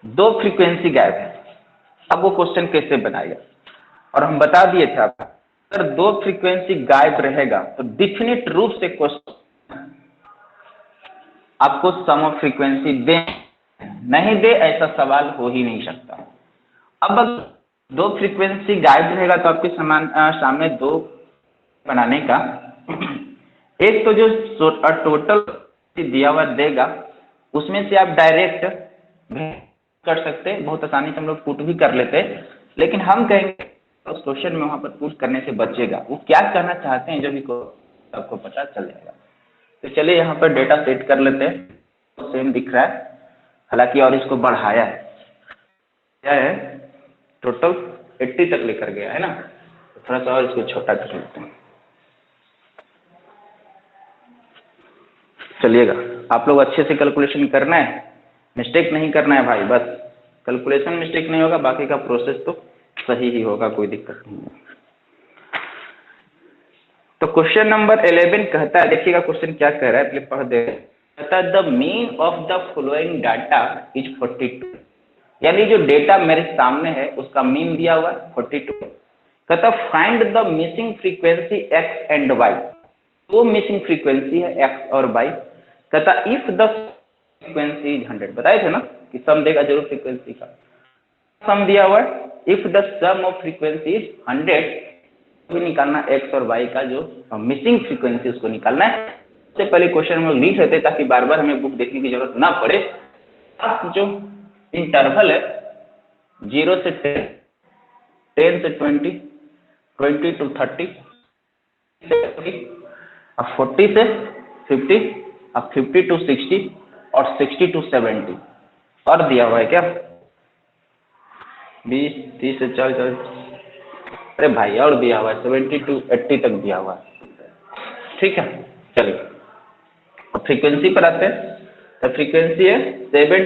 दो फ्रीक्वेंसी गायब है, अब वो क्वेश्चन कैसे बनाएगा। और हम बता दिए थे आपको, अगर 2 फ्रीक्वेंसी गायब रहेगा तो डिफिनिट रूप से क्वेश्चन आपको सम ऑफ फ्रीक्वेंसी दे नहीं दे, ऐसा सवाल हो ही नहीं सकता। अब अगर 2 फ्रीक्वेंसी गायब रहेगा तो आपके सामने 2 बनाने का, एक तो जो टोटल दिया हुआ देगा उसमें से आप डायरेक्ट कर सकते हैं, बहुत आसानी से हम लोग पुट भी कर लेते हैं, लेकिन हम कहेंगे उस क्वेश्चन में वहां पर पुट करने से बचेगा। वो क्या कहना चाहते हैं जो भी आपको पता चल जाएगा। तो चलिए यहाँ पर डेटा सेट कर लेते हैं, सेम दिख रहा है, हालांकि और इसको बढ़ाया है, क्या है टोटल 80 तक लेकर गया है ना, तो थोड़ा सा और इसको छोटा कर लेते हैं। चलिएगा, आप लोग अच्छे से कैलकुलेशन करना है, मिस्टेक नहीं करना है भाई, बस कैलकुलेशन मिस्टेक नहीं होगा, बाकी का प्रोसेस तो सही ही होगा, कोई दिक्कत नहीं है। तो क्वेश्चन नंबर 11 कहता है, देखिएगा क्वेश्चन क्या कह रहा है, पहले पढ़ दे। कहता है the mean of the following data is 42, यानी जो डेटा मेरे सामने है उसका मीन दिया हुआ है 42। कहता find the missing frequency x and y, दो मिसिंग फ्रीक्वेंसी है x और y। कहता इफ द फ्रीक्वेंसी इज 100, बताए थे ना कि सम देगा जरूर फ्रीक्वेंसी का, सम दिया हुआ है। If the sum of frequency is 100, भी निकालना x और y का जो मिसिंग फ्रीक्वेंसी उसको निकालना है। सबसे पहले क्वेश्चन हम लिख लेते ताकि बार बार हमें बुक देखने की जरूरत ना पड़े। जो इंटरवल है 0 से 10, 10 से 20, 20 to 30, 40 से 50, 50 to 60 और 60 to 70। और दिया हुआ है क्या 20, 30 से 40, अरे भाई और दिया हुआ है 70 to 80 तक दिया हुआ है, ठीक है। चलिए अब फ्रीक्वेंसी पर आते हैं। तो फ्रीक्वेंसी है 7,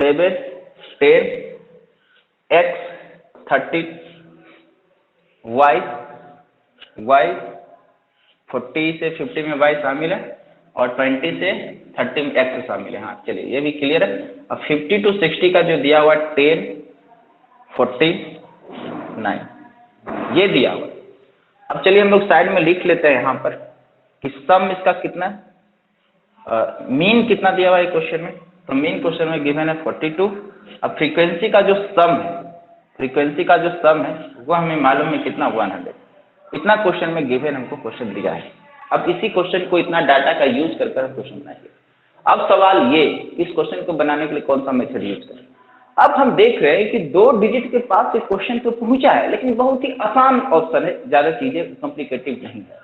10 x 30 वाई वाई 40 से 50 में वाई शामिल है और 20 से 30 में एक्स शामिल है। हाँ चलिए ये भी क्लियर है। अब 50 to 60 का जो दिया हुआ 10 40 9 ये दिया हुआ। अब चलिए हम लोग साइड में लिख लेते हैं यहाँ पर कि सम इसका कितना है, मीन कितना दिया हुआ है क्वेश्चन में। तो मीन क्वेश्चन में गिवन है 42। अब फ्रीक्वेंसी का जो सम है, फ्रीक्वेंसी का जो सम है वो हमें मालूम है कितना 100। इतना क्वेश्चन में गिवन हमको क्वेश्चन दिया है। अब इसी क्वेश्चन को इतना डाटा का यूज कर कर क्वेश्चन बनाइए। अब सवाल ये, इस क्वेश्चन को बनाने के लिए कौन सा मेथड यूज करें। अब हम देख रहे हैं कि 2 डिजिट के पास एक क्वेश्चन तो पहुंचा है, लेकिन बहुत ही आसान ऑप्शन है, ज्यादा चीजें कॉम्प्लिकेटिव नहीं है।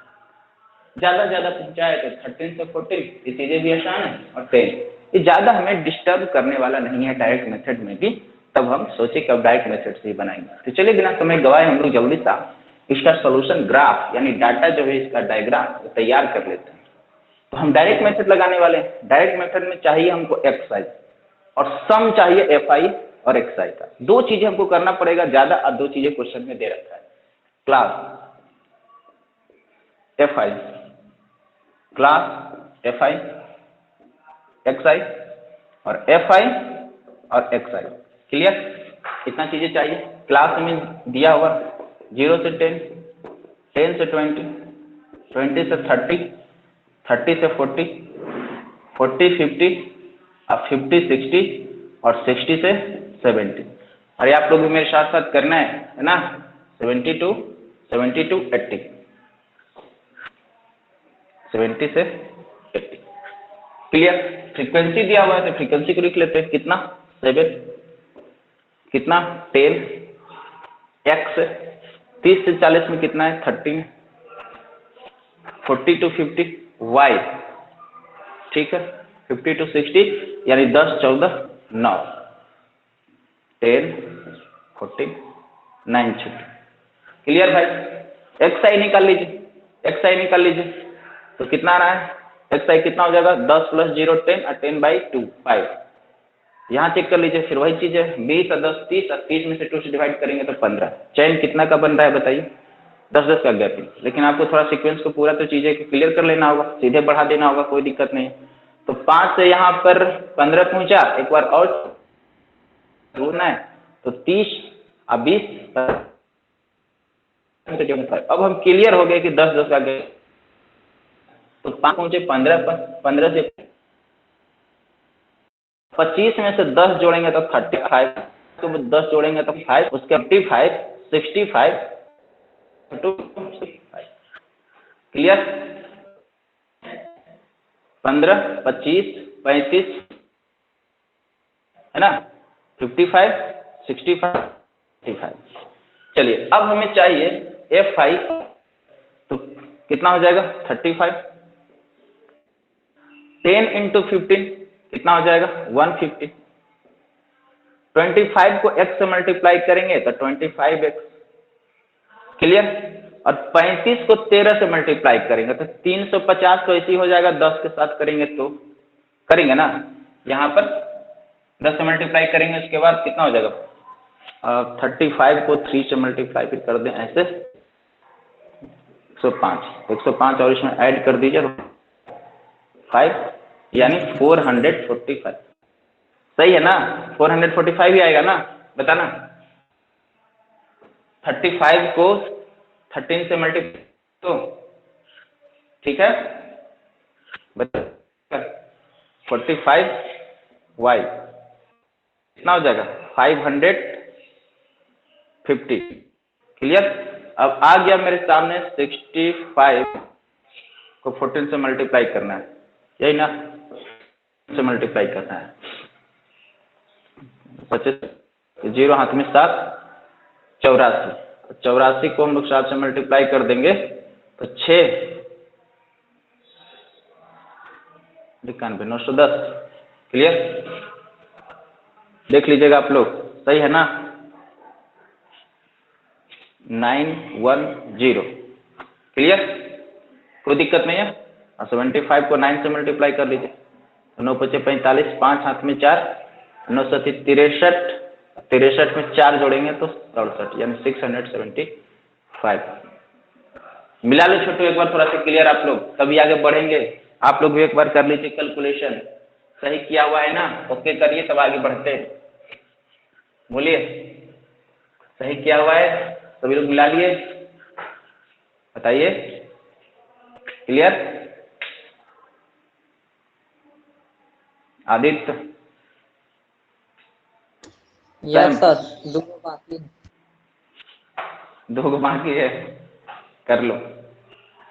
ज्यादा पहुंचा है तो 13 से 14 ये चीजें भी आसान है और 10 ये ज्यादा हमें डिस्टर्ब करने वाला नहीं है डायरेक्ट मेथड में भी। तब हम सोचे कि अब डायरेक्ट मेथड से ही बनाएंगे। तो चलिए बिना समय गवाए हम लोग जल्दी सा इसका सोल्यूशन ग्राफ यानी डाटा जो है इसका डायग्राम तैयार कर लेते हैं। तो हम डायरेक्ट मेथड लगाने वाले हैं। डायरेक्ट मेथड में चाहिए हमको एक्स और सम चाहिए एफ आई और एक्स आई का। 2 चीजें हमको करना पड़ेगा ज्यादा और 2 चीजें क्वेश्चन में दे रखा है। Class F I, class F I x I और एफ आई और एक्स आई। क्लियर, इतना चीजें चाहिए। क्लास में दिया हुआ 0 से 10, 10 से 20, 20 से 30, 30 से 40, 40 50 और 50 60 और 60 से 70। अरे आप लोग भी मेरे साथ साथ करना है ना। 72 72 80, 70 से 80। क्लियर, फ्रीक्वेंसी दिया हुआ है तो फ्रीक्वेंसी को लिख लेते हैं। कितना 7, कितना 10, एक्स 30 से 40 में कितना है 13, 40 to 50 वाई, ठीक है 50 to 60 यानी 10 14 9, 10 14 9 छुट्टी। क्लियर भाई, एक्स आई निकाल लीजिए, एक्स आई निकाल लीजिए। तो कितना आ रहा है एक्स आई कितना हो जाएगा 10 + 0 10 और 10/2 5। यहाँ चेक कर लीजिए, फिर वही चीज है 20 और 10 30 और 30 में से 2 से डिवाइड करेंगे तो 15। चैन कितना का बन रहा है बताइए, 10 का गैप। लेकिन आपको थोड़ा सीक्वेंस को पूरा तो चीजें क्लियर कर लेना होगा, सीधे बढ़ा देना होगा, कोई दिक्कत नहीं है। तो 5 से यहाँ पर 15 पहुंचा, एक बार और ढूंढना है तो 30 और 20। अब हम क्लियर हो गए कि 10 का गैप। तो 5 पहुंचे 15 पर, 15 से 25 में से 10 जोड़ेंगे तो 35, तो 10 जोड़ेंगे तो 5, उसके 55 65 टू 65। क्लियर, 15 25 35 है ना, 55 65 65। चलिए अब हमें चाहिए एफ आई, तो कितना हो जाएगा 35। 10 × 15 कितना हो जाएगा 150। 25 को x से मल्टीप्लाई करेंगे तो 25x। क्लियर, और 35 को 13 से मल्टीप्लाई करेंगे तो 350। तो ऐसे ही हो जाएगा 10 के साथ करेंगे तो करेंगे ना, यहाँ पर 10 से मल्टीप्लाई करेंगे, उसके बाद कितना हो जाएगा 35 को 3 से मल्टीप्लाई फिर कर दें ऐसे 105 और इसमें ऐड कर दीजिए 5 यानी 445। सही है ना, 445 ही आएगा ना, बताना। 35 को 13 से मल्टीप्लाई तो ठीक है, 45 वाई कितना हो जाएगा 550। क्लियर, अब आ गया मेरे सामने 65 को 14 से मल्टीप्लाई करना है, यही ना, से मल्टीप्लाई करना है। 25 0 हाथ में 7 84, 84 को हम लोग 7 से मल्टीप्लाई कर देंगे तो 6 91 910। क्लियर, देख लीजिएगा आप लोग, सही है ना 910। क्लियर, कोई दिक्कत नहीं है। और 75 को 9 से मल्टीप्लाई कर लीजिए तो 9 × 5 = 45, 5 हाथ में 4 9 × 63 63 में 4 जोड़ेंगे तो 67 यानी 675। मिला लो छोटू एक बार, थोड़ा सा क्लियर आप लोग, तभी आगे बढ़ेंगे। आप लोग भी एक बार कर लीजिए कैलकुलेशन, सही किया हुआ है ना, ओके करिए तब आगे बढ़ते हैं। बोलिए सही किया हुआ है, सभी लोग मिला लिए, बताइए क्लियर। आदित्य, यस सर, दो बाकी है। 2 बाकी है, कर लो।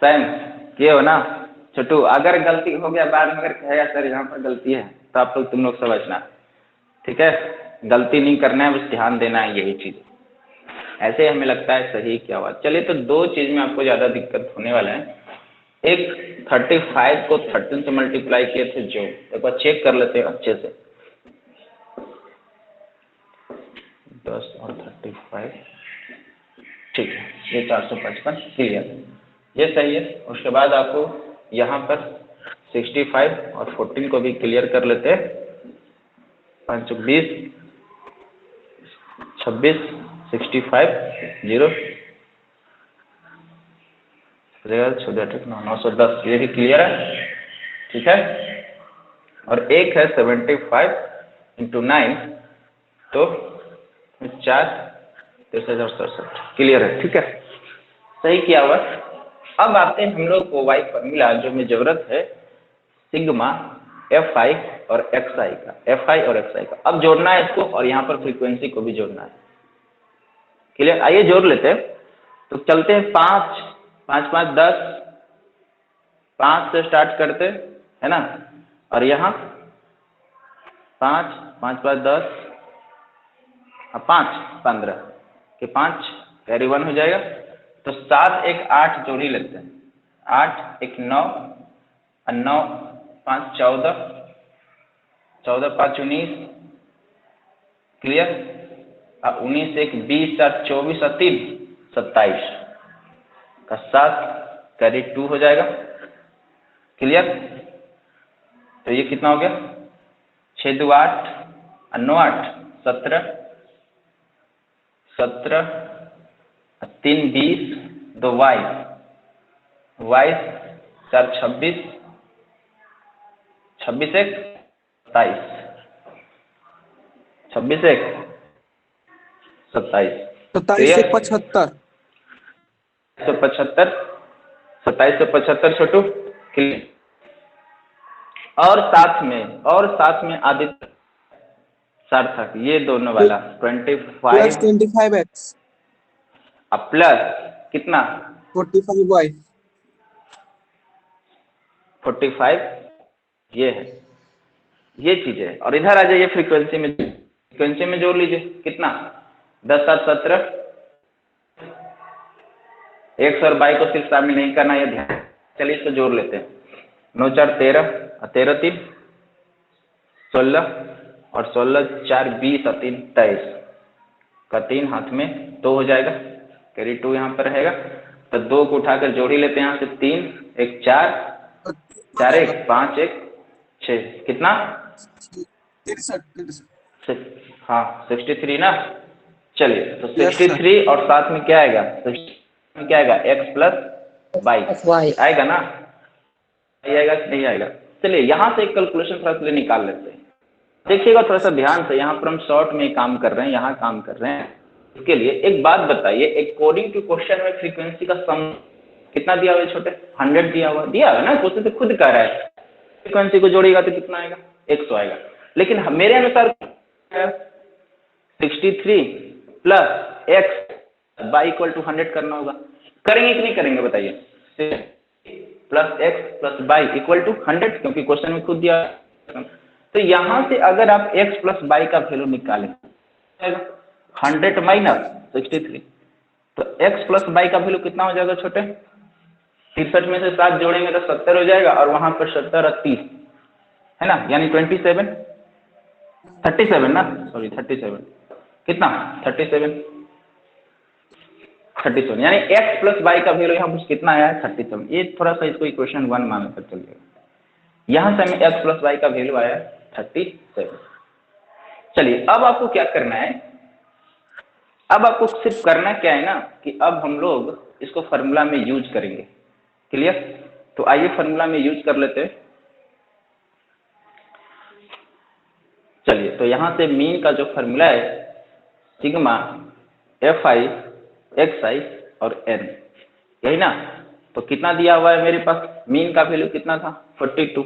सैम ये हो ना। छोटू अगर गलती हो गया बाद में, अगर कहेगा सर यहाँ पर गलती है, तो आप लोग तुम लोग समझना, ठीक है। गलती नहीं करना है, बस ध्यान देना है, यही चीज ऐसे हमें लगता है सही क्या हुआ। चलिए तो 2 चीज में आपको ज्यादा दिक्कत होने वाला है। एक 35 को 13 से मल्टीप्लाई किए थे जो, एक बार चेक कर लेते हैं अच्छे से। 10 और 35, ठीक है, ये 455 क्लियर, ये सही है। उसके बाद आपको यहाँ पर 65 और 14 को भी क्लियर कर लेते हैं। 5 20, 26, 65 0 910, ये भी क्लियर है, ठीक है। और एक है 75 इंटू 9, तो 4 63 और 67 क्लियर है, ठीक है, सही किया हुआ। अब आते हैं हम लोग को वाई फॉर्मूला जो हमें जरूरत है, सिग्मा एफ आई और एक्स आई का, एफ आई और एक्स आई का अब जोड़ना है इसको, और यहाँ पर फ्रीक्वेंसी को भी जोड़ना है, क्लियर। आइए जोड़ लेते हैं, तो चलते हैं 5 5 5 10, 5 से स्टार्ट करते है ना, और यहाँ 5 5 5 10 और 5 15 के 5 कैरी 1 हो जाएगा, तो 7 1 8 जोड़ ही लेते हैं। 8 1 9 और 9 5 14, 14 5 19 क्लियर, और 19 1 20 और 24 और 3 27 का 7 कैरी 2 हो जाएगा, क्लियर। तो ये कितना हो गया, 6 2 8 और 9 8 17, 17 3 20, 2 22, 4 26, 26 1 27, 26 1 27 27 से 75, 175, 27 से 75 छोटू क्लियर। और साथ में आदित्य सार्थक, ये दोनों वाला 25 प्लस 25x प्लस कितना 45y 45, ये है, ये चीज है। और इधर आ जाइए फ्रीक्वेंसी में जोड़ लीजिए, कितना 10 7 17, एक्स और बाई को सिर्फ शामिल नहीं करना, ये ध्यान। चलिए इसको जोड़ लेते हैं, 9 4 13 और 13 3 16 और 16 4 20 और 3 23 का 3 हाथ में 2 हो जाएगा, कैरी 2 यहाँ पर रहेगा, तो 2 को उठाकर जोड़ ही लेते हैं यहाँ से। 3 1 4 4 1 5 1 6, कितना 63 हाँ 63 ना। चलिए तो Yes, sir. 63 और साथ में क्या आएगा, 63 में क्या आएगा, x प्लस वाई आएगा ना, आएगा कि नहीं आएगा। चलिए यहाँ से एक कैलकुलेशन थोड़ा सा निकाल लेते हैं, देखिएगा थोड़ा सा ध्यान से, यहाँ पर हम शॉर्ट में काम कर रहे हैं, यहाँ काम कर रहे हैं। इसके लिए एक बात बताइए, अकॉर्डिंग टू क्वेश्चन में फ्रीक्वेंसी का सम कितना दिया हुआ है छोटे, 100 दिया हुआ है ना, क्वेश्चन तो खुद कह रहा है फ्रीक्वेंसी को जोड़ेगा तो कितना आएगा, 100 आएगा। लेकिन मेरे अनुसार 63 plus x y equal to 100 करना होगा, करेंगे कि नहीं करेंगे बताइए, plus x plus y equal to 100, क्योंकि क्वेश्चन में खुद दिया। तो यहां से अगर आप x प्लस बाई का वैल्यू निकालें, 100 माइनस 63, तो x प्लस बाई का वैल्यू कितना हो जाएगा छोटे, 63 में से 7 जोड़ेंगे तो 70 हो जाएगा, और वहां पर 70 और 30 है ना, यानी 37 ना, सॉरी 37, कितना 37, यानी x प्लस बाई का वैल्यू यहाँ पर कितना आया है 37। ये थोड़ा सा इसको इक्वेशन 1 मान कर चलिएगा, यहाँ से हमें x प्लस वाई का वैल्यू आया 37। चलिए अब आपको क्या करना है, अब आपको सिर्फ करना क्या है ना कि अब हम लोग इसको फॉर्मूला में यूज करेंगे। क्लियर? तो आइए फॉर्मूला में यूज कर लेते हैं। चलिए, तो यहां से मीन का जो फॉर्मूला है sigma f I x I और एन, यही ना। तो कितना दिया हुआ है मेरे पास, मीन का वैल्यू कितना था 42।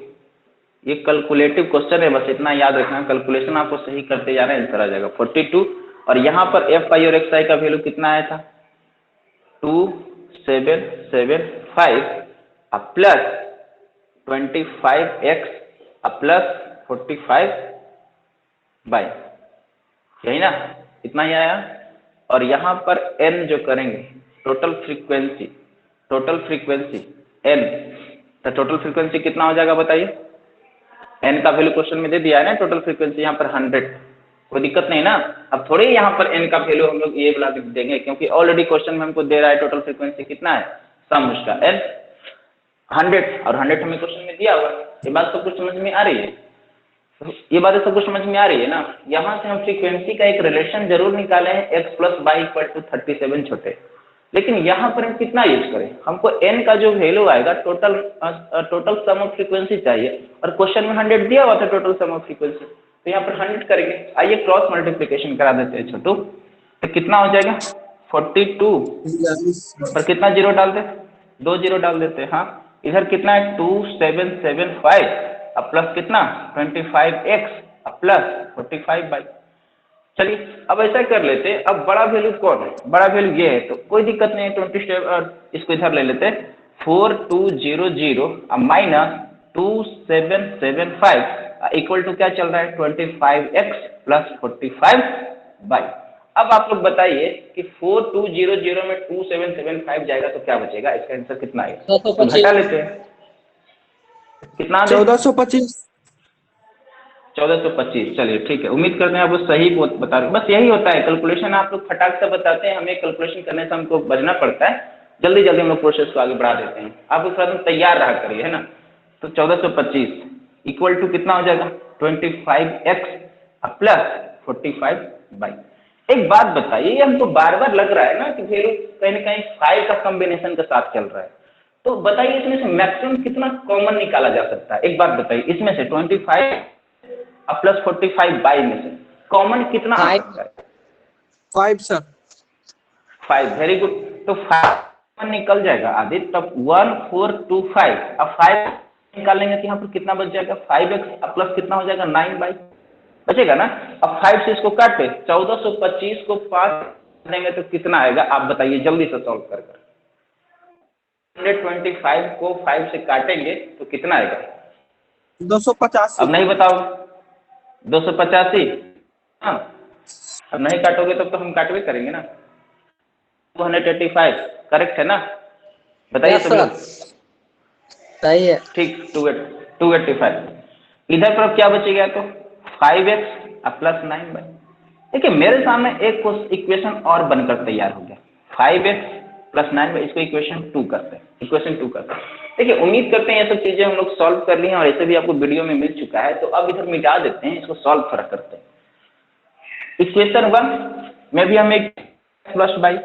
ये कैलकुलेटिव क्वेश्चन है, बस इतना याद रखना, कैलकुलेशन आपको सही करते जाना है, आंसर आ जाएगा 42। और यहाँ पर एफ आई और एक्स आई का वैल्यू कितना आया था 2775 प्लस 25x प्लस 45 बाई, यही ना, इतना ही आया। और यहाँ पर n जो करेंगे टोटल फ्रीक्वेंसी n, तो टोटल फ्रीक्वेंसी कितना हो जाएगा बताइए। n का वैल्यू क्वेश्चन में दे दिया है ना, टोटल फ्रीक्वेंसी यहाँ पर 100, कोई दिक्कत नहीं ना। अब थोड़ी यहाँ पर n का वैल्यू हम लोग ये वाला देंगे, क्योंकि ऑलरेडी क्वेश्चन में हमको दे रहा है टोटल फ्रीक्वेंसी कितना है, सम उसका n 100, और 100 हमें क्वेश्चन में दिया हुआ है। ये बात सब कुछ समझ में आ रही है? ये बातें सब कुछ समझ में आ रही है ना। यहाँ से हम फ्रीक्वेंसी का एक रिलेशन जरूर निकाले हैं, x plus y equal to 37 छोटे, लेकिन यहाँ पर हम कितना यूज करें, हमको n का जो वैल्यू आएगा टोटल सम ऑफ फ्रीक्वेंसी चाहिए, और क्वेश्चन में 100 दिया हुआ था टोटल सम ऑफ फ्रीक्वेंसी, तो यहाँ पर 100 करेंगे। आइए क्रॉस मल्टीप्लीकेशन करा देते हैं छोटू, तो कितना हो जाएगा 42 पर कितना जीरो डाल दे, 2 जीरो डाल देते हैं। हाँ, इधर कितना है 2775 अब प्लस कितना 25x प्लस 45 बाई। चलिए अब ऐसा कर लेते हैं, अब बड़ा वैल्यू कौन है, बड़ा वैल्यू ये है, तो कोई दिक्कत नहीं है 27, इसको इधर ले लेते हैं 4200 माइनस 2775 इक्वल टू क्या चल रहा है 25x प्लस 45 बाई। अब आप लोग बताइए कि 4200 में 2775 जाएगा तो क्या बचेगा, इसका आंसर कितना आएगा, तो घटा लेते हैं, कितना 1425। 1425। चलिए ठीक है, उम्मीद करते हैं आप लोग सही बता रहे, बस यही होता है कैलकुलेशन, आप लोग फटाक से बताते हैं, हमें कैलकुलेशन करने से हमको बचना पड़ता है, जल्दी जल्दी हम लोग प्रोसेस को आगे बढ़ा देते हैं। आप लोग थोड़ा तैयार रहा करिए, है ना। तो 1425 इक्वल टू कितना हो जाएगा 25x प्लस 45 बाई। एक बात बताइए, ये हमको बार बार लग रहा है ना कि वैल्यू कहीं ना कहीं 5 का कॉम्बिनेशन के साथ चल रहा है, तो बताइए इसमें से मैक्सिमम कितना कॉमन निकाला जा सकता है, एक बात बताइए, इसमें से 25 प्लस 45 बाई में से कॉमन कितना आ सकता है 5 सर। 5, very good. तो 5 निकल जाएगा आदित्य, तब 1425, अब 5 निकालेंगे तो यहाँ पर कितना बच जाएगा 5x प्लस कितना हो जाएगा 9 बाई, बचेगा ना। अब 5 से इसको काटे, 1425 को 5 देंगे तो कितना आएगा आप बताइए जल्दी से सॉल्व कर 125 को 5 से काटेंगे तो कितना आएगा 285। अब नहीं बताओ 285, हाँ अब नहीं काटोगे तब तो हम काटवे करेंगे ना। 285 करेक्ट है ना, बताइए सब लोग। सही है, ठीक, 285। इधर पर क्या बचेगा तो 5x प्लस 9 बाई। देखिए मेरे सामने एक इक्वेशन और बनकर तैयार हो गया, 5x प्लस 9 बाई, इसको इक्वेशन 2 करते हैं, इक्वेशन 2 करते हैं। देखिए उम्मीद करते हैं ये सब चीजें हम लोग सॉल्व कर ली हैं, और ऐसे भी आपको वीडियो में मिल चुका है, तो अब इधर मिटा देते हैं, इसको सॉल्व थोड़ा करते हैं। इक्वेशन 1 में भी हमें प्लस बाई,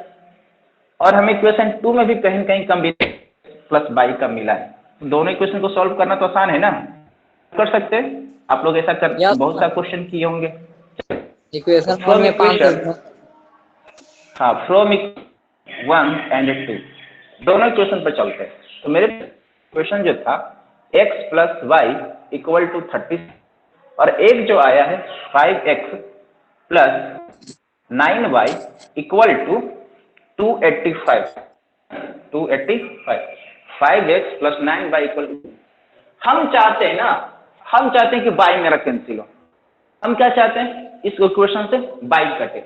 और हमें इक्वेशन 2 में भी कहीं कहीं कॉम्बिनेशन प्लस बाई का मिला है, दोनों इक्वेशन को सॉल्व करना तो आसान है ना, कर सकते हैं आप लोग, ऐसा कर बहुत सा क्वेश्चन किए होंगे। इक्वेशन फ्रॉम में 5 हाँ, फ्रॉम 1 एंड 2 दोनों इक्वेशन पर चलते हैं। तो मेरे इक्वेशन जो था x plus y equal to 30, और एक जो आया है 5x plus 9y equal to 285, 5x plus 9y equal to, हम चाहते हैं ना, हम चाहते हैं कि बाई मेरा कैंसिल हो, हम क्या चाहते हैं इस इक्वेशन से बाई कटे,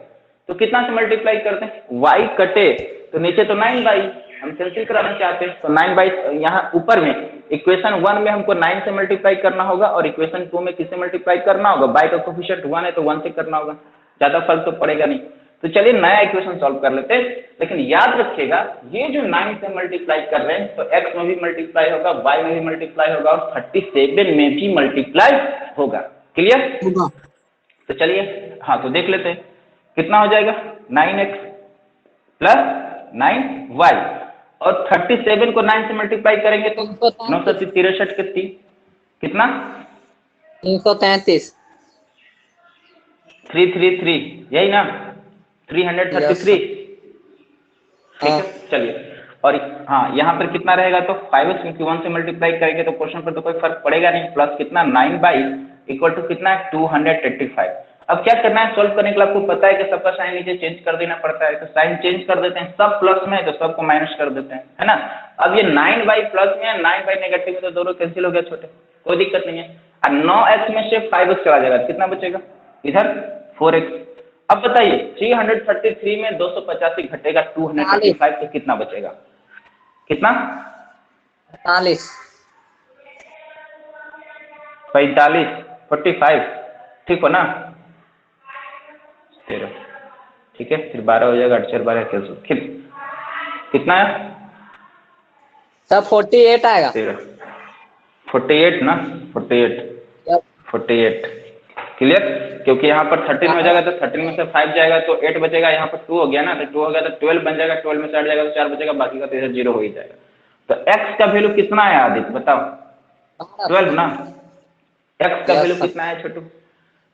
तो कितना से मल्टीप्लाई करते हैं y कटे तो नीचे तो 9 बाई, हम कैंसिल कराना चाहते हैं, तो 9 बाई यहाँ ऊपर में इक्वेशन 1 में हमको 9 से मल्टीप्लाई करना होगा, और इक्वेशन 2 में किससे मल्टीप्लाई करना होगा, बाई का कोफिशिएंट 1 है तो 1 से करना होगा, ज्यादा फर्क तो पड़ेगा नहीं। तो चलिए नया इक्वेशन सॉल्व कर लेते हैं, लेकिन याद रखिएगा ये जो 9 से मल्टीप्लाई कर रहे हैं तो x में भी मल्टीप्लाई होगा, y में भी मल्टीप्लाई होगा, और 37 में भी मल्टीप्लाई होगा। क्लियर? तो चलिए हाँ, तो देख लेते हैं कितना हो जाएगा 9x प्लस 9y, और 37 को 9 से मल्टीप्लाई करेंगे तो 963 के 3 कितना 333। 333 यही ना 333। ठीक है चलिए, और हाँ यहाँ पर कितना रहेगा तो 5x, क्योंकि 1 से मल्टीप्लाई करेंगे तो क्वेश्चन पर तो कोई फर्क पड़ेगा नहीं, प्लस कितना 9y इक्वल टू कितना है 285। अब क्या करना है सॉल्व करने के लिए, आपको पता है कि सबका साइन नीचे चेंज कर देना पड़ता है, तो साइन चेंज कर देते हैं, सब प्लस में है तो सबको माइनस कर देते हैं, है ना। अब ये 9y प्लस में है, 9y नेगेटिव में, तो दोनों कैंसिल हो गया छोटे, कोई दिक्कत नहीं है। और 9x में से 5x चला जाएगा, कितना बचेगा इधर 4x। अब बताइए 333 में 285 घटेगा 235, तो कितना बचेगा, कितना 45 45, ठीक हो ना 13, ठीक है, फिर 12 हो जाएगा, 8 4 12 कैसे, कितना है सब 48 आएगा 13 48 ना 48 क्लियर, क्योंकि यहाँ पर 13 हो जाएगा तो 13 में से 5 जाएगा तो 8 बचेगा, यहाँ पर 2 हो गया ना, तो 2 हो गया तो 12 बन जाएगा, 12 में से 8 जाएगा तो 4 बचेगा, बाकी का तो इधर 0 हो ही जाएगा। तो x का वैल्यू कितना है आदित्य बताओ, 12 ना, x का वैल्यू कितना है छोटू।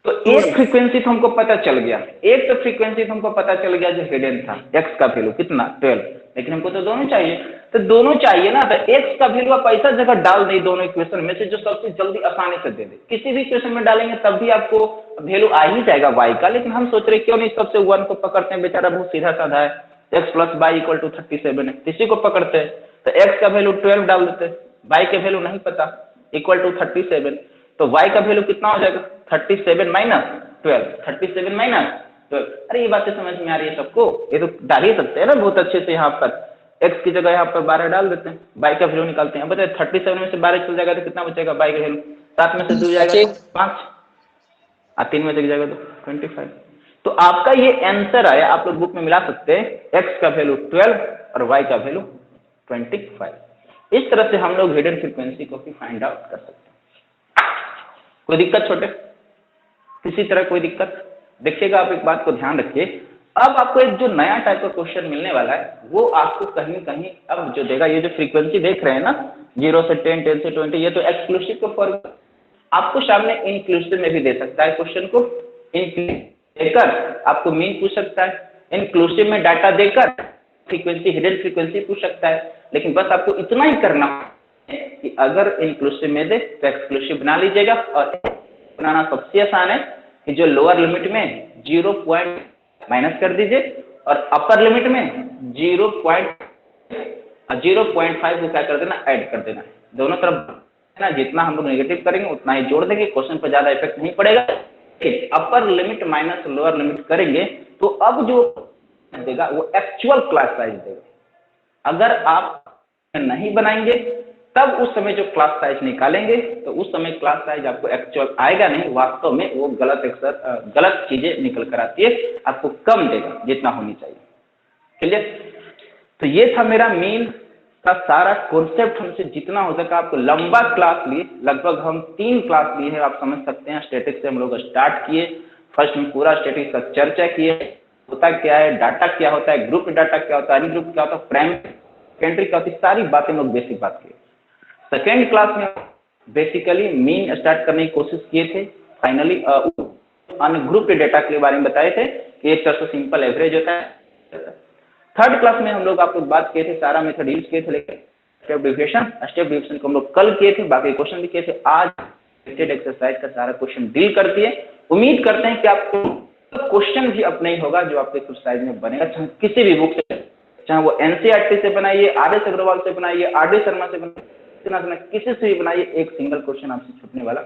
तो एक फ्रीक्वेंसी तो हमको पता चल गया, एक तो फ्रीक्वेंसी तो हमको पता चल गया जो हिडन था, x का वैल्यू कितना 12, लेकिन हमको तो दोनों चाहिए, तो दोनों चाहिए ना, तो x का वैल्यू आप ऐसा जगह डाल दें दोनों इक्वेशन में से जो सबसे जल्दी आसानी से दे दे, किसी भी इक्वेशन में डालेंगे तब भी आपको वैल्यू आ ही जाएगा y का, लेकिन हम सोच रहे क्यों नहीं सबसे 1 को पकड़ते हैं, बेचारा बहुत सीधा साधा है, x plus y equal to 37 है, इसी को पकड़ते हैं, तो x का वैल्यू 12 डाल देते हैं, y का वैल्यू नहीं पता इक्वल टू 37, तो y का वैल्यू कितना हो जाएगा 37 माइनस 12, 37 माइनस 12। अरे ये बातें समझ में आ रही है सबको, ये तो डाल ही सकते हैं ना बहुत अच्छे से, यहाँ पर x की जगह यहाँ पर 12 डाल देते हैं, y का वैल्यू निकालते हैं, बताइए 37 में से 12 चल जाएगा तो कितना बचेगा y का वैल्यू, 7 में से 2 जाएगा तो 5, और 3 में से जाएगा तो 25। तो आपका ये आंसर आया, आप लोग बुक में मिला सकते हैं, x का वैल्यू 12 और y का वैल्यू 25। इस तरह से हम लोग हिडन फ्रीक्वेंसी को भी फाइंड आउट कर सकते हैं। कोई दिक्कत छोटे, किसी तरह कोई दिक्कत, देखिएगा आप एक बात को ध्यान रखिए, अब आपको एक जो नया टाइप का क्वेश्चन मिलने वाला है वो आपको कहीं कहीं अब जो देगा, ये जो फ्रीक्वेंसी देख रहे हैं ना 0 से 10, 10 से 20, ये तो एक्सक्लूसिव का फॉर्म, आपको सामने इंक्लूसिव में भी दे सकता है क्वेश्चन को, देकर आपको मीन पूछ सकता है, इंक्लूसिव में डाटा देकर फ्रीक्वेंसी हिडन फ्रीक्वेंसी पूछ सकता है, लेकिन बस आपको इतना ही करना है कि अगर इंक्लूसिव में दे तो एक्सक्लूसिव बना लीजिएगा, और बनाना सबसे आसान है कि जो लोअर लिमिट में 0 पॉइंट माइनस कर दीजिए और अपर लिमिट में 0.5 को क्या कर देना ऐड कर देना, दोनों तरफ ना, जितना हम लोग नेगेटिव करेंगे उतना ही जोड़ देंगे, क्वेश्चन पर ज्यादा इफेक्ट नहीं पड़ेगा। Upper limit minus lower limit करेंगे तो अब जो देगा वो एक्चुअल क्लास साइज देगा, अगर आप नहीं बनाएंगे तब उस समय जो क्लास साइज निकालेंगे तो उस समय क्लास साइज आपको एक्चुअल आएगा नहीं, वास्तव में वो गलत चीजें निकल कर आती है, आपको कम देगा जितना होनी चाहिए। क्लियर, तो ये था मेरा मीन का सारा कॉन्सेप्ट, हमसे जितना हो सका आपको लंबा क्लास लिए, लगभग हम 3 क्लास लिए हैं, आप समझ सकते हैं। स्टैटिक्स से हम लोग स्टार्ट किए, फर्स्ट में पूरा स्टैटिक्स का चर्चा किए, होता क्या है, डाटा क्या होता है, ग्रुप डाटा क्या होता है, अनग्रुप क्या होता है, प्राइमरी सेकेंडरी क्या होती है, सारी बातें हम लोग बेसिक बात किए। सेकेंड क्लास में बेसिकली मीन स्टार्ट करने की कोशिश किए थे, फाइनली अनग्रुप डेटा के बारे में बताए थे कि एक तरह से सिंपल एवरेज होता है। थर्ड क्लास में हम लोग आप लोग बात किए थे, सारा मेथड यूज किए थे, लेकिन स्टेप डिविजन को हम लोग कल किए थे, बाकी क्वेश्चन भी किए थे। आज एक्सरसाइज का सारा क्वेश्चन डील कर दिए। उम्मीद करते हैं कि आपको क्वेश्चन भी अपने ही होगा जो आपके एक्सरसाइज में बनेगा, चाहे किसी भी बुक से, चाहे वो एनसीईआरटी से बनाइए, आर.एस. अग्रवाल से बनाइए, आर.डी. शर्मा से बनाइए, किसी से भी बनाइए, एक सिंगल क्वेश्चन आपसे छूटने वाला।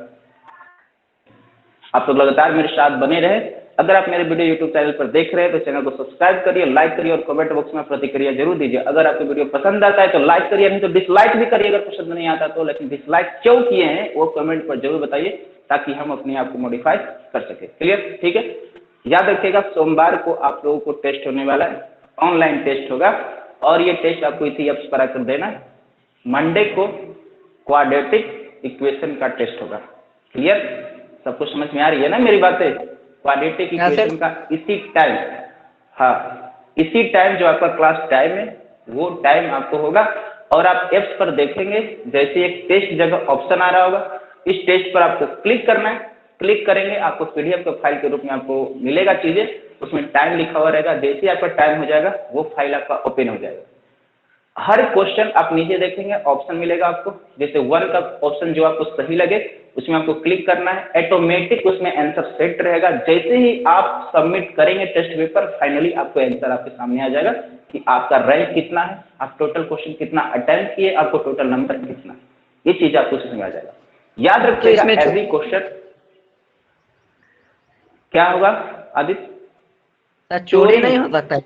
आप तो लगातार मेरे साथ बने रहे। अगर आप मेरे वीडियो यूट्यूब चैनल पर देख रहे हैं तो चैनल को सब्सक्राइब करिए, लाइक करिए और कमेंट बॉक्स में प्रतिक्रिया जरूर दीजिए। अगर आपको वीडियो पसंद आता है तो लाइक करिए, नहीं तो डिसलाइक भी करिए अगर पसंद नहीं आता तो, लेकिन डिसलाइक क्यों किए हैं वो कमेंट पर जरूर बताइए ताकि हम अपने आप को मॉडिफाई कर सके। क्लियर, ठीक है। याद रखिएगा सोमवार को आप लोगों को टेस्ट होने वाला है, ऑनलाइन टेस्ट होगा, और ये टेस्ट आपको इसी ऐप्स पर आकर देना है। मंडे को क्वाड्रेटिक इक्वेशन का टेस्ट होगा। क्लियर, सब कुछ समझ में आ रही है ना मेरी बातें? क्वाड्रेटिक या फिर इक्वेशन का इसी टाइम, हाँ इसी टाइम जो आपका क्लास टाइम है वो टाइम आपको होगा। और आप एप्स पर देखेंगे जैसे एक टेस्ट जगह ऑप्शन आ रहा होगा, इस टेस्ट पर आपको क्लिक करना है। क्लिक करेंगे आपको पीडीएफ के फाइल के रूप में आपको मिलेगा चीजें, उसमें टाइम लिखा हुआ रहेगा। जैसे ही आपका टाइम हो जाएगा वो फाइल आपका ओपन हो जाएगा। हर क्वेश्चन आप नीचे देखेंगे ऑप्शन मिलेगा आपको, जैसे 1 का ऑप्शन जो आपको सही लगे उसमें आपको क्लिक करना है, ऑटोमेटिक उसमें आंसर सेट रहेगा। जैसे ही आप सबमिट करेंगे टेस्ट पेपर, फाइनली आपको आंसर आपके सामने आ जाएगा कि आपका रैंक कितना है, आप टोटल क्वेश्चन कितना अटेम्प्ट किए, आपको टोटल नंबर कितना है, ये चीज आपको समझ आ जाएगा। याद तो रखिएगा इसमें एवरी क्वेश्चन क्या होगा आदित्य, चोरी नहीं हो सकता?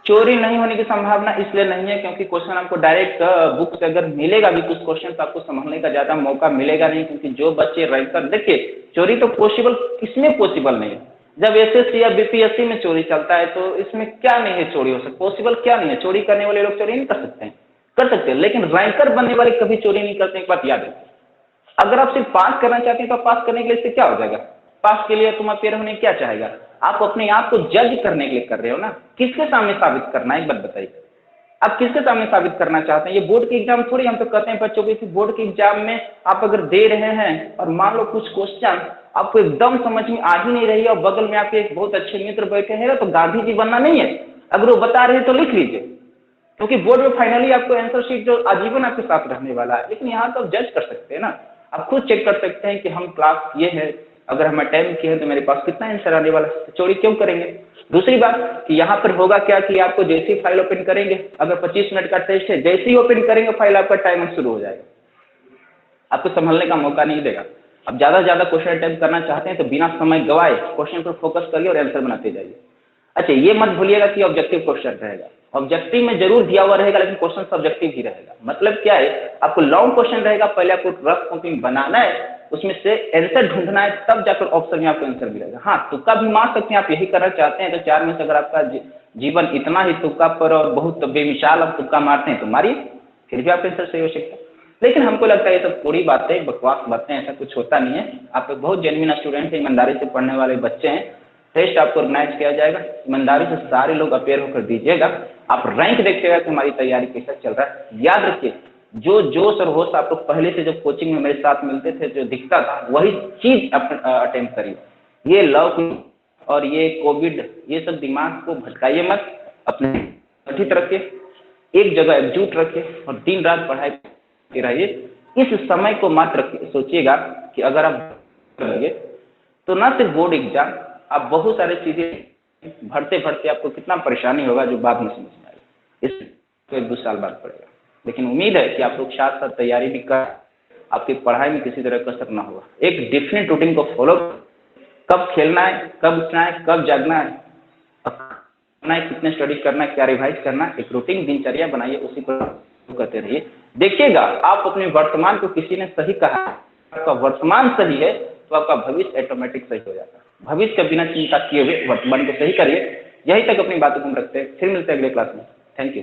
चोरी नहीं होने की संभावना इसलिए नहीं है क्योंकि क्वेश्चन आपको डायरेक्ट बुक से अगर मिलेगा भी कुछ क्वेश्चन तो आपको समझने का ज्यादा मौका मिलेगा नहीं, क्योंकि जो बच्चे रैंकर, देखिए चोरी तो पॉसिबल किसमें पॉसिबल नहीं है, जब एसएससी या बीपीएससी में चोरी चलता है तो इसमें क्या नहीं है चोरी हो सकता, पॉसिबल क्या नहीं है, चोरी करने वाले लोग चोरी नहीं कर सकते हैं, कर सकते हैं, लेकिन रैंकर बनने वाले कभी चोरी नहीं करते। एक बात याद रखिए, अगर आप सिर्फ पास करना चाहते हैं तो पास करने के लिए इससे क्या हो जाएगा, पास के लिए तुम अपेयर होने क्या चाहेगा, आप अपने आप को जज करने के लिए कर रहे हो ना, किसके सामने साबित करना है, एक बात बताइए आप किसके सामने साबित करना चाहते हैं। ये बोर्ड के एग्जाम थोड़ी, हम तो कहते हैं बच्चों को बोर्ड के एग्जाम में आप अगर दे रहे हैं और मान लो कुछ क्वेश्चन आपको एकदम समझ में आ ही नहीं रही है और बगल में आपके एक बहुत अच्छे मित्र बैठे हैं, तो गांधी जी बनना नहीं है, अगर वो बता रहे हैं तो लिख लीजिए, क्योंकि बोर्ड में फाइनली आपको आंसर शीट जो आजीवन आपके साथ रहने वाला है। लेकिन यहाँ तो आप जज कर सकते हैं ना, आप खुद चेक कर सकते हैं कि हम क्लास ये है, अगर हम अटेम्प्ट किए हैं तो मेरे पास कितना आंसर आने वाला है, चोरी क्यों करेंगे। दूसरी बात कि यहाँ पर होगा क्या कि आपको जैसे ही फाइल ओपन करेंगे, अगर 25 मिनट का टेस्ट है, जैसे ही ओपन करेंगे फाइल आपका टाइमर शुरू हो जाएगा, आपको संभलने का मौका नहीं देगा। अब ज्यादा से ज्यादा क्वेश्चन अटेम्प्ट करना चाहते हैं तो बिना समय गवाए क्वेश्चन पर फोकस करिए और आंसर बनाते जाइए। अच्छा ये मत भूलिएगा कि ऑब्जेक्टिव क्वेश्चन रहेगा, ऑब्जेक्टिव में जरूर दिया हुआ रहेगा लेकिन क्वेश्चन सब्जेक्टिव ही रहेगा। मतलब क्या है, आपको लॉन्ग क्वेश्चन रहेगा, पहले आपको रफ कॉपी बनाना है, उसमें से आंसर ढूंढना है, तब जाकर ऑप्शन में आपको आंसर मिलेगा। हाँ तुक्का भी मार सकते हैं, आप यही करना चाहते हैं तो 4 में से अगर आपका जीवन इतना ही तुक्का पर और बहुत बेमिसाल आप तुक्का मारते हैं तो मारिए, फिर भी आपका आंसर सही हो सकता है। लेकिन हमको लगता है ये सब थोड़ी बातें, बकवास बातें, ऐसा कुछ होता नहीं है। आप लोग बहुत जेन्युइन स्टूडेंट हैं, ईमानदारी से पढ़ने वाले बच्चे हैं। टेस्ट आपको ऑर्गेनाइज किया जाएगा, ईमानदारी से सारे लोग अपेयर होकर दीजिएगा, आप रैंक देखिएगा कि हमारी तैयारी कैसा चल रहा है। याद रखिए जो जोश और होश आप लोग पहले से जब कोचिंग में मेरे साथ मिलते थे जो दिखता था वही चीज अटेम्प्ट करिए। ये लव और ये कोविड ये सब दिमाग को भटकाइए मत, अपने गठित रखिए, एक जगह एकजुट रखिए और दिन रात पढ़ाई करते रहिए। इस समय को मात्र सोचिएगा कि अगर आप करेंगे तो ना सिर्फ बोर्ड एग्जाम, आप बहुत सारी चीजें भरते भरते आपको कितना परेशानी होगा जो बाद में समझ में आएगा, इसको 1-2 साल बाद पड़ेगा। लेकिन उम्मीद है कि आप लोग साथ साथ तैयारी भी कर, आपकी पढ़ाई में किसी तरह कसर ना होगा। एक डिफरेंट रूटीन को फॉलो, कब खेलना है, कब उठना है, कब जागना है, कितने स्टडी करना है, क्या रिवाइज करना है, एक रूटीन दिनचर्या बनाइए, उसी पर करते रहिए। देखिएगा आप अपने वर्तमान को, किसी ने सही कहा, आपका वर्तमान सही है तो आपका भविष्य ऑटोमेटिक सही हो जाता है। भविष्य का बिना चिंता किए हुए वर्तमान को सही करिए। यही तक अपनी बातों को हम रखते हैं, फिर मिलते हैं अगले क्लास में। Thank you.